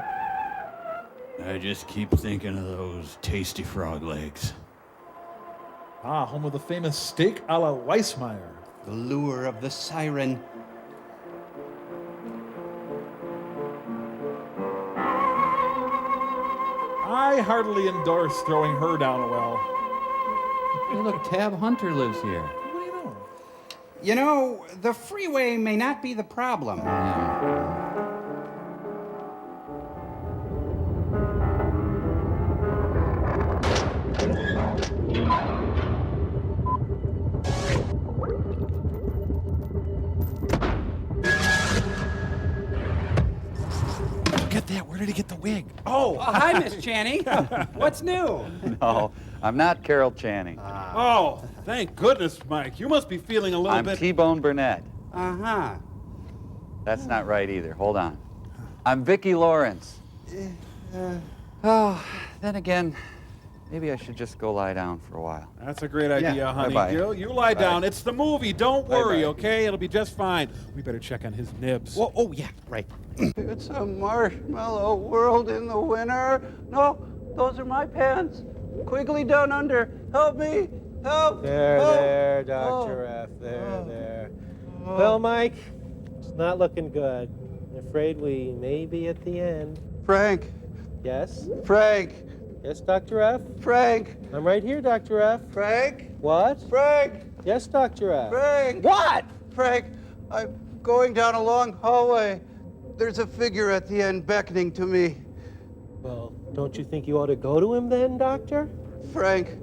I just keep thinking of those tasty frog legs. Ah, home of the famous steak a la Weissmeyer. The lure of the siren. I heartily endorse throwing her down a well. Hey, look, Tab Hunter lives here. What do you know? You know, the freeway may not be the problem. Get that. Where did he get the wig? Oh, hi, Miss Channing. What's new? No, I'm not Carol Channing. Oh, thank goodness, Mike. You must be feeling a little I'm bit... T-Bone Burnett. Uh-huh. That's not right either. Hold on. I'm Vicki Lawrence. Oh, then again, maybe I should just go lie down for a while. That's a great idea, honey. Bye-bye. You lie down. Bye. It's the movie. Don't worry, Bye-bye. okay? It'll be just fine. We better check on his nibs. Well, oh, yeah, right. It's a marshmallow world in the winter. No, those are my pants. Quigley down under. Help me! Help! There, Dr. F. There. Well, Mike, it's not looking good. I'm afraid we may be at the end. Frank! Yes? Frank! Yes, Dr. F? Frank! I'm right here, Dr. F. Frank! What? Frank! Yes, Dr. F. Frank! What? Frank, I'm going down a long hallway. There's a figure at the end beckoning to me. Well, don't you think you ought to go to him then, Doctor? Frank,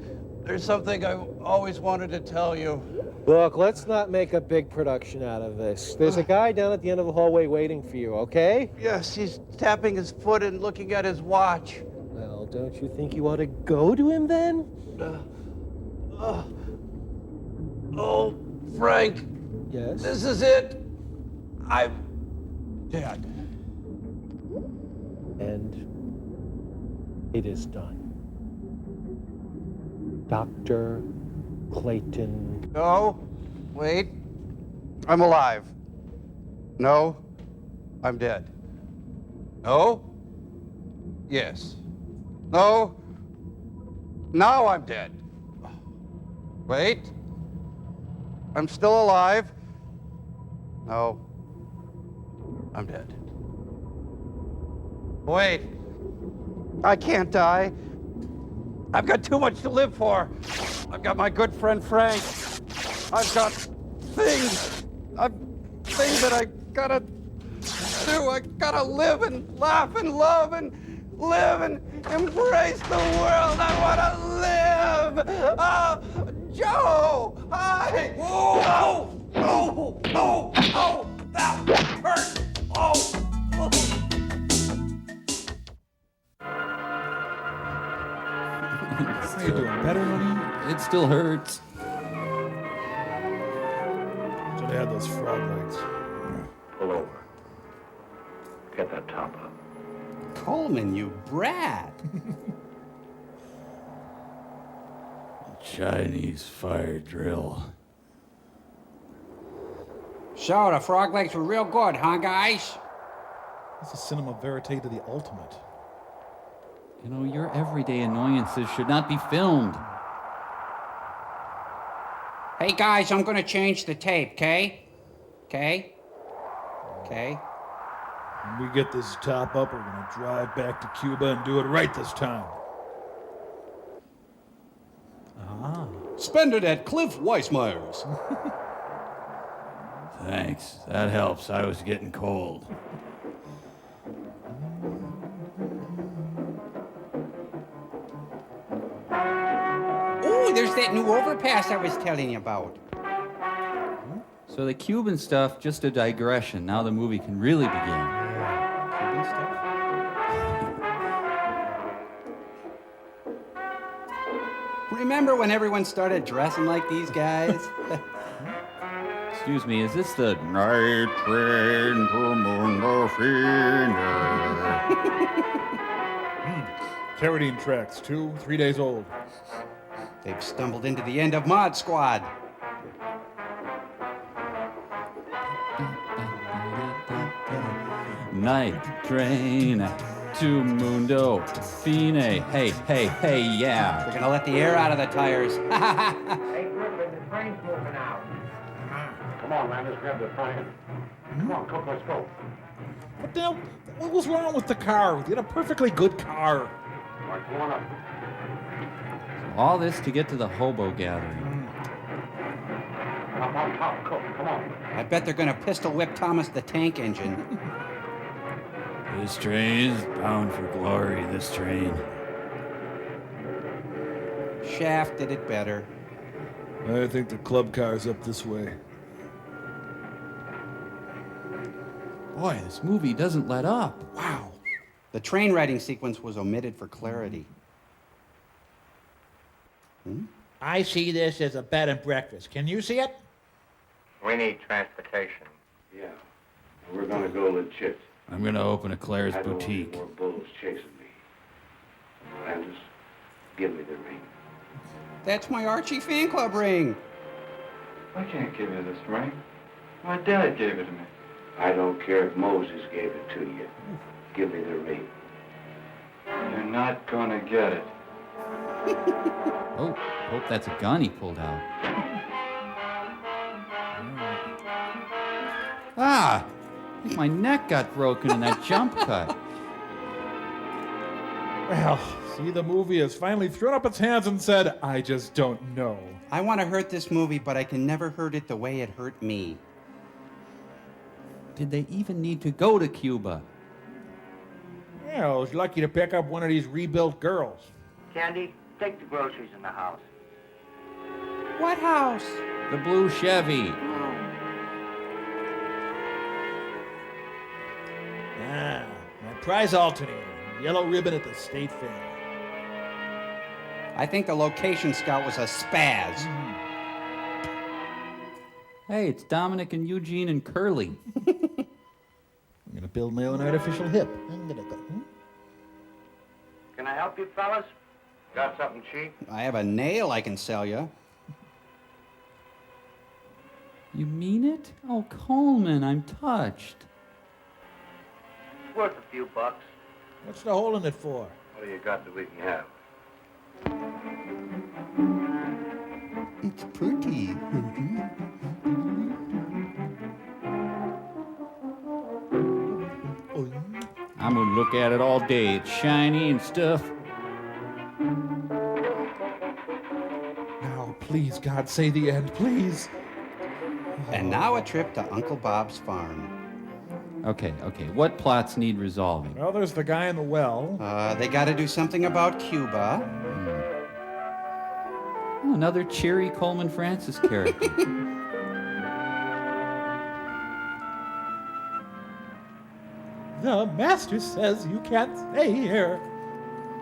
there's something I always wanted to tell you. Look, let's not make a big production out of this. There's a guy down at the end of the hallway waiting for you, okay? Yes, he's tapping his foot and looking at his watch. Well, don't you think you ought to go to him then? Oh, Frank. Yes? This is it. I'm dead. And it is done. Dr. Clayton. No, wait. I'm alive. No, I'm dead. No. Yes. No. Now I'm dead. Wait. I'm still alive. No. I'm dead. Wait. I can't die. I've got too much to live for. I've got my good friend Frank. I've got things that I gotta do. I gotta live and laugh and love and live and embrace the world. I wanna live. Joe! Hi! Oh! That hurt! Oh! How you doing? Better, honey? It still hurts. Should have had those frog legs. Pull over. Get that top up. Coleman, you brat. Chinese fire drill. So, the frog legs were real good, huh, guys? This is cinema verite to the ultimate. You know, your everyday annoyances should not be filmed. Hey, guys, I'm gonna change the tape, okay? Okay? When we get this top up, we're gonna drive back to Cuba and do it right this time. Spend it at Cliff Weissmeyer's. Thanks. That helps. I was getting cold. Ooh, there's that new overpass I was telling you about. So the Cuban stuff, just a digression. Now the movie can really begin. Cuban stuff? Remember when everyone started dressing like these guys? Excuse me, is this the night train to Mundo Fina? Carradine tracks, 2-3 days old. They've stumbled into the end of Mod Squad. Night train to Mundo Fine. Hey, yeah. They're gonna let the air out of the tires. Hey, Griffin, the train's moving out. Come on, man, let's grab the front. Come on, Cook, let's go. What the hell? What was wrong with the car? You had a perfectly good car. All right, come on up. All this to get to the hobo gathering. Up on top, Cook, come on. I bet they're gonna pistol whip Thomas the Tank Engine. This train is bound for glory, this train. Shaft did it better. I think the club car's up this way. Boy, this movie doesn't let up. Wow. The train riding sequence was omitted for clarity. I see this as a bed and breakfast. Can you see it? We need transportation. Yeah, we're gonna go legit. I'm gonna open a Claire's I don't boutique. need more bulls chasing me. Landis, give me the ring. That's my Archie fan club ring. I can't give you this ring. My dad gave it to me. I don't care if Moses gave it to you. Give me the ring. You're not gonna get it. Oh, hope that's a gun he pulled out. Ah! I think my neck got broken in that jump cut. Well, see, the movie has finally thrown up its hands and said, I just don't know. I want to hurt this movie, but I can never hurt it the way it hurt me. Did they even need to go to Cuba? Yeah, I was lucky to pick up one of these rebuilt girls. Candy, take the groceries in the house. What house? The blue Chevy. Ah, my prize alternator. Yellow ribbon at the state fair. I think the location scout was a spaz. Hey, it's Dominic and Eugene and Curly. I'm gonna build my own artificial hip. Can I help you, fellas? Got something cheap? I have a nail I can sell you. You mean it? Oh, Coleman, I'm touched. It's worth a few bucks. What's the hole in it for? What do you got that we can have? It's pretty. I'm gonna look at it all day. It's shiny and stuff. Now, please, God, say the end, please. And now a trip to Uncle Bob's farm. Okay. What plots need resolving? Well, there's the guy in the well. They got to do something about Cuba. Oh, another cheery Coleman Francis character. The master says you can't stay here.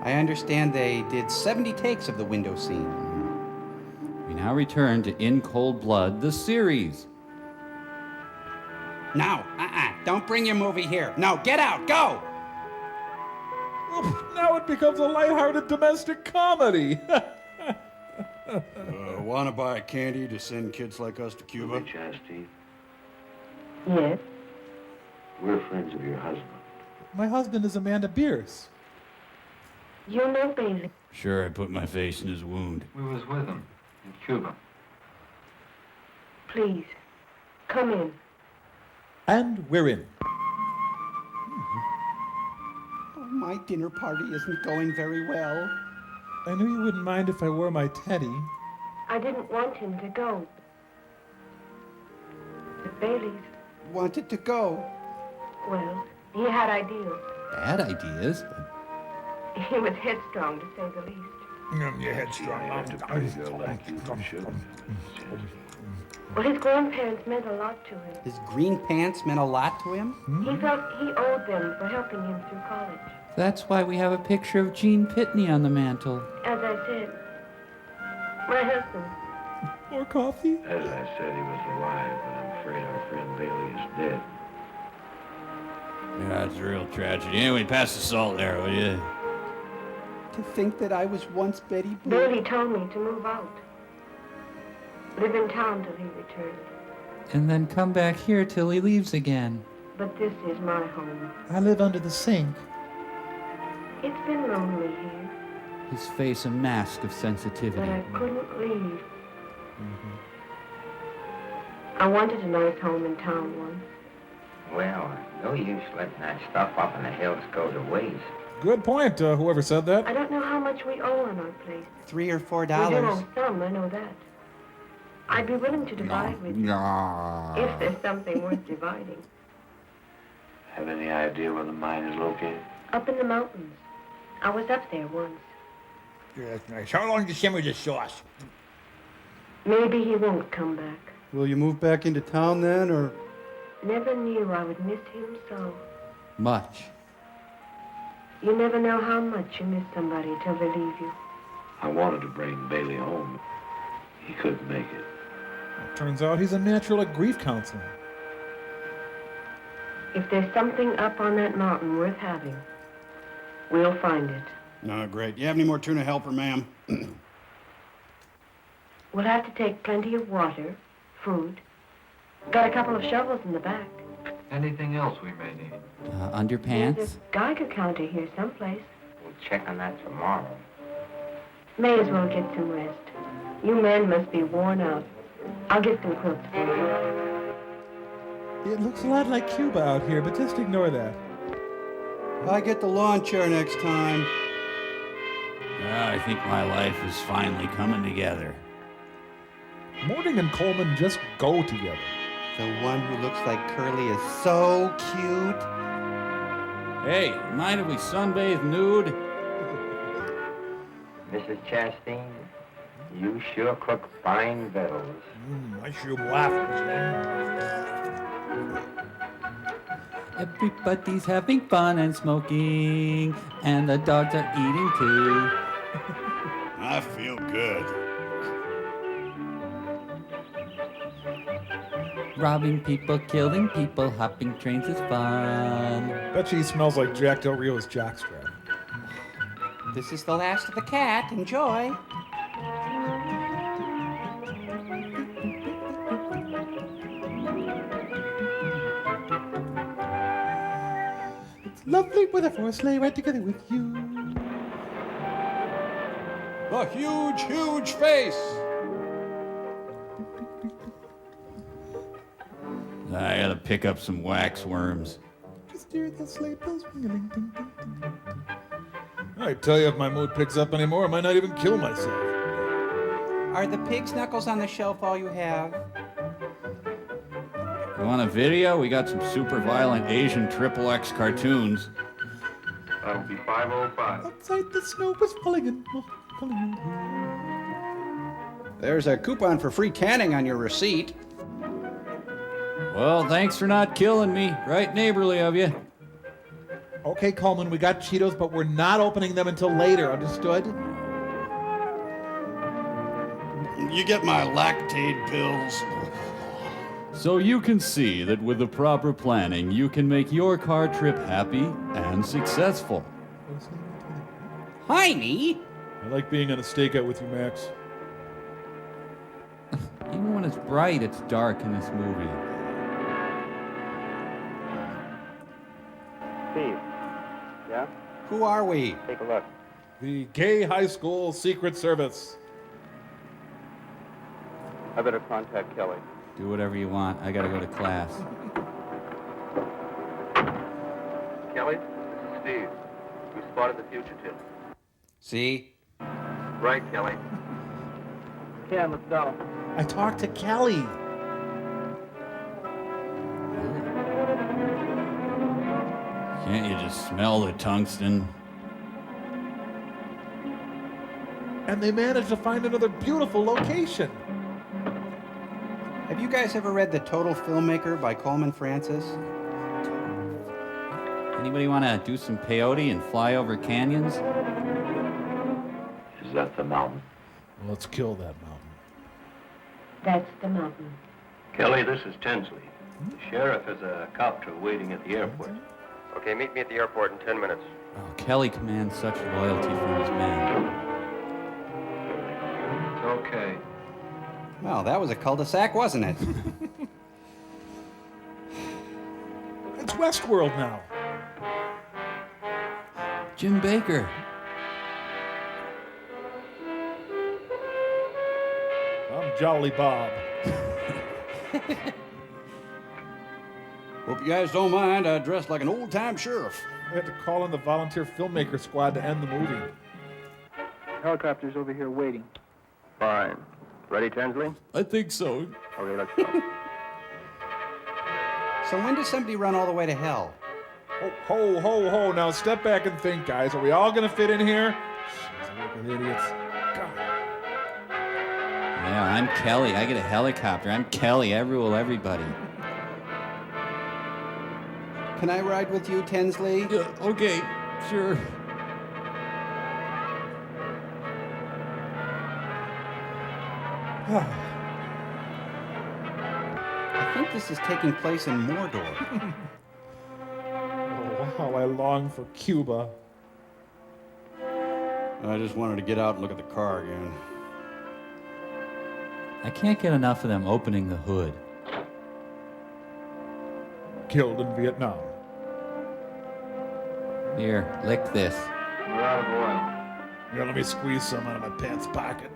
I understand they did 70 takes of the window scene. We now return to In Cold Blood, the series. No, don't bring your movie here. No, get out, go! Now it becomes a lighthearted domestic comedy. Want to buy candy to send kids like us to Cuba? Chastity, Yes. we're friends of your husband. My husband is Amanda Bierce. You know Bailey. Sure, I put my face in his wound. We was with him in Cuba. Please, come in. And we're in. Oh, my dinner party isn't going very well. I knew you wouldn't mind if I wore my teddy. I didn't want him to go. But Bailey's, Wanted to go. well, he had ideals. Bad ideas? He was headstrong, to say the least. You're headstrong. Well, his grandparents meant a lot to him. His green pants meant a lot to him? He felt he owed them for helping him through college. That's why we have a picture of Gene Pitney on the mantle. As I said, my husband. More coffee? As I said, he was alive, but I'm afraid our friend Bailey is dead. Yeah, it's a real tragedy. Anyway, pass the salt there, will you? To think that I was once Betty Blue. Bailey told me to move out. Live in town till he returned. And then come back here till he leaves again. But this is my home. I live under the sink. It's been lonely here, His face a mask of but sensitivity. I couldn't leave. I wanted a nice home in town once. Well, no use letting that stuff up in the hills go to waste. Good point, whoever said that. I don't know how much we owe on our place. $3 or $4. We do owe some, I know that. I'd be willing to divide with you. If there's something worth dividing. Have any idea where the mine is located? Up in the mountains. I was up there once. Yes, nice. How long to simmer the sauce? Maybe he won't come back. Will you move back into town then, or? Never knew I would miss him so. Much. You never know how much you miss somebody till they leave you. I wanted to bring Bailey home. He couldn't make it. Turns out he's a natural at grief counseling. If there's something up on that mountain worth having, we'll find it. No, great. You have any more tuna helper, ma'am? We'll have to take plenty of water, food. Got a couple of shovels in the back. Anything else we may need? There's Underpants? a Geiger counter here someplace. We'll check on that tomorrow. May as well get some rest. You men must be worn out. I'll get some quilts for you. It looks a lot like Cuba out here, but just ignore that. I get the lawn chair next time. I think my life is finally coming together. Morning and Coleman just go together. The one who looks like Curly is so cute. Hey, mind if we sunbathe nude? Mrs. Chastain, you sure cook fine victuals. Mushroom waffles, Everybody's having fun and smoking, and the dogs are eating too. I feel good. Robbing people, killing people, hopping trains is fun. Bet she smells like Jack Del Rio's jockstrap. This is the last of the cat. Enjoy. It's lovely weather for a sleigh ride together with you. The huge, huge face. I gotta pick up some wax worms. Just hear the sleigh bells ringing. Ding, ding, ding, ding. I tell you, if my mood picks up anymore, I might not even kill myself. Are the pig's knuckles on the shelf all you have? You want a video? We got some super violent Asian XXX cartoons. That'll be 5:05. Outside the snow was falling in. There's a coupon for free canning on your receipt. Well, thanks for not killing me. Right neighborly of you. Okay, Coleman, we got Cheetos, but we're not opening them until later, understood? You get my lactate pills. So you can see that with the proper planning, you can make your car trip happy and successful. Heiny? I like being on a stakeout with you, Max. Even when it's bright, it's dark in this movie. Steve. Yeah? Who are we? Take a look. The Gay High School Secret Service. I better contact Kelly. Do whatever you want. I gotta go to class. Kelly, this is Steve. We spotted the fugitive. See? Right, Kelly. Ken, let's go. I talked to Kelly. Can't you just smell the tungsten? And they managed to find another beautiful location. Have you guys ever read The Total Filmmaker by Coleman Francis? Anybody want to do some peyote and fly over canyons? Is that the mountain? Well, let's kill that mountain. That's the mountain. Kelly, this is Tinsley. The sheriff has a copter waiting at the airport. Okay, meet me at the airport in 10 minutes. Oh, Kelly commands such loyalty from his men. It's okay. Well, that was a cul-de-sac, wasn't it? It's Westworld now. Jim Baker. I'm Jolly Bob. Hope you guys don't mind. I dressed like an old-time sheriff. I had to call in the volunteer filmmaker squad to end the movie. Helicopter's over here waiting. Fine. Ready, Tinsley? I think so. Okay, let's go. So when does somebody run all the way to hell? Oh, ho, ho, ho. Now step back and think, guys. Are we all going to fit in here? Jeez, look at idiots. God. Yeah, I'm Kelly. I get a helicopter. I'm Kelly. I rule everybody. Can I ride with you, Tinsley? Yeah, okay, sure. I think this is taking place in Mordor. Oh, how I long for Cuba. I just wanted to get out and look at the car again. I can't get enough of them opening the hood. Killed in Vietnam. Here, lick this. We're out of oil. Here, let me squeeze some out of my pants pocket.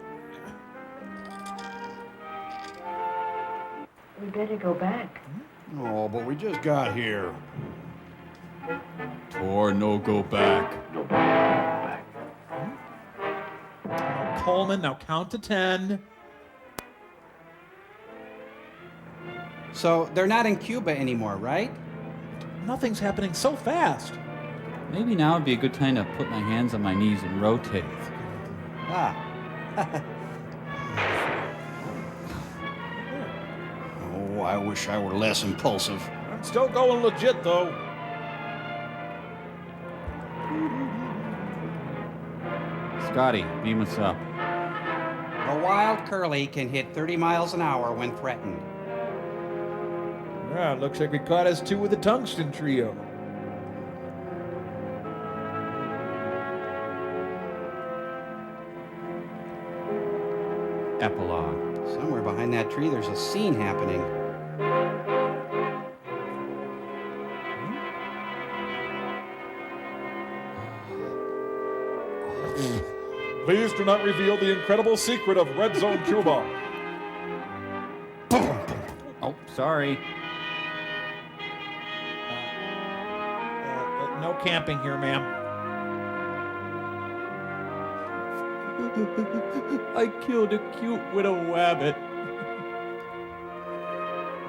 We better go back. Oh, but we just got here. Or no go back. Now, Coleman, now count to 10. So they're not in Cuba anymore, right? Nothing's happening so fast. Maybe now would be a good time to put my hands on my knees and rotate. Ah. Oh, I wish I were less impulsive. I'm still going legit, though. Scotty, beam us up. The wild curly can hit 30 miles an hour when threatened. Yeah, looks like we caught us two with the tungsten trio. Epilogue. Somewhere behind that tree, there's a scene happening. Please do not reveal the incredible secret of Red Zone Cuba. Oh, sorry. No camping here, ma'am. I killed a cute widow wabbit.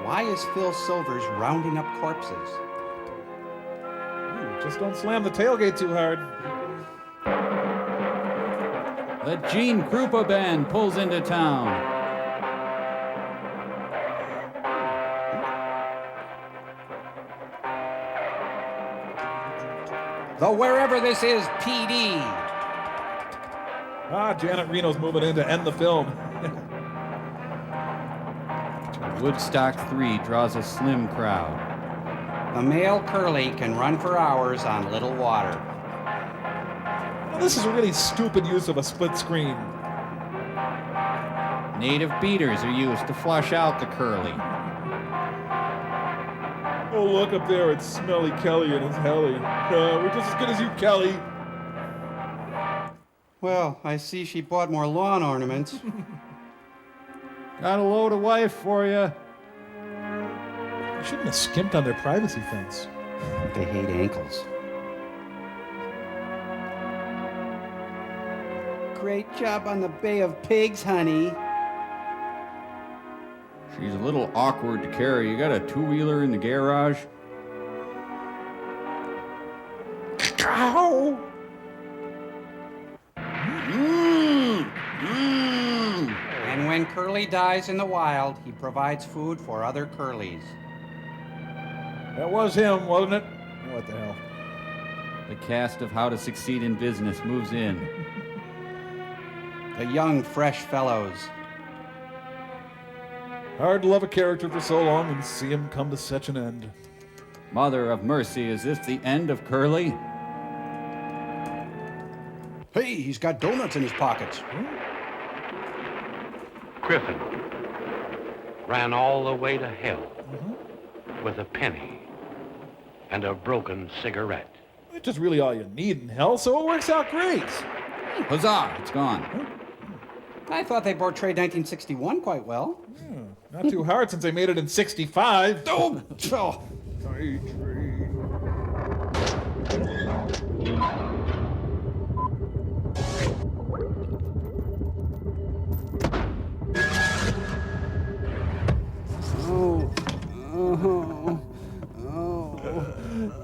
Why is Phil Silvers rounding up corpses? Just don't slam the tailgate too hard. The Gene Krupa Band pulls into town. The Wherever This Is PD. Ah, Janet Reno's moving in to end the film. Woodstock 3 draws a slim crowd. The male curly can run for hours on little water. Well, this is a really stupid use of a split screen. Native beaters are used to flush out the curly. Oh, look up there, it's Smelly Kelly and his heli. We're just as good as you, Kelly. Well, I see she bought more lawn ornaments. Got a load of wife for you. You shouldn't have skimped on their privacy fence. They hate ankles. Great job on the Bay of Pigs, honey. She's a little awkward to carry. You got a two-wheeler in the garage? Ow! And when Curly dies in the wild, he provides food for other Curlies. That was him, wasn't it? What the hell? The cast of How to Succeed in Business moves in. The young, fresh fellows. Hard to love a character for so long and see him come to such an end. Mother of mercy, is this the end of Curly? Hey, he's got donuts in his pockets. Griffin ran all the way to hell with a penny and a broken cigarette. It's just really all you need in hell, so it works out great. Huzzah, it's gone. I thought they portrayed 1961 quite well. Not too hard since they made it in 65. Oh!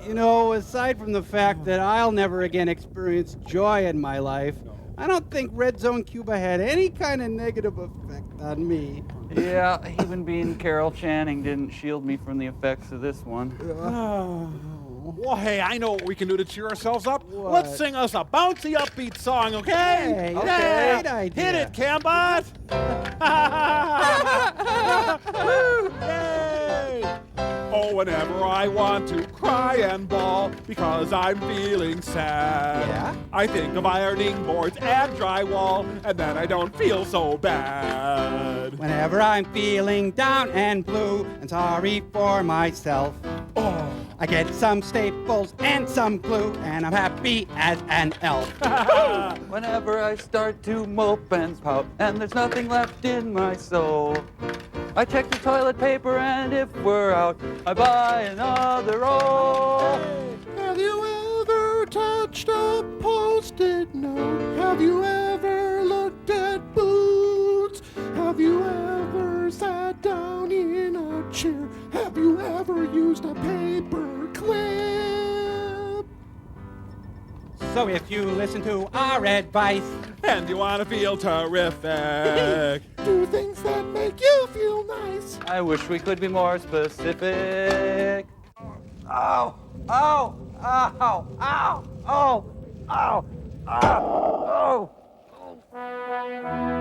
You know, aside from the fact that I'll never again experience joy in my life, I don't think Red Zone Cuba had any kind of negative effect on me. Yeah, even being Carol Channing didn't shield me from the effects of this one. Well, hey, I know what we can do to cheer ourselves up. What? Let's sing us a bouncy, upbeat song, okay? Hey, great idea. Hit it, Cambot! Yay! Oh, whenever I want to cry and bawl because I'm feeling sad, Yeah? I think of ironing boards and drywall, and then I don't feel so bad. Whenever I'm feeling down and blue and sorry for myself, Oh, I get some staples and some glue, and I'm happy as an elf. Whenever I start to mope and pout, and there's nothing left in my soul, I check the toilet paper, and if we're out, I buy another roll. Have you ever touched a post-it note? Have you ever looked at boots? Have you ever sat down in a chair? Have you ever used a paper clip? So if you listen to our advice and you want to feel terrific, do things that make you feel nice. I wish we could be more specific. Ow! Ow! Ow! Ow! Ow! Ow! Ow! Ow!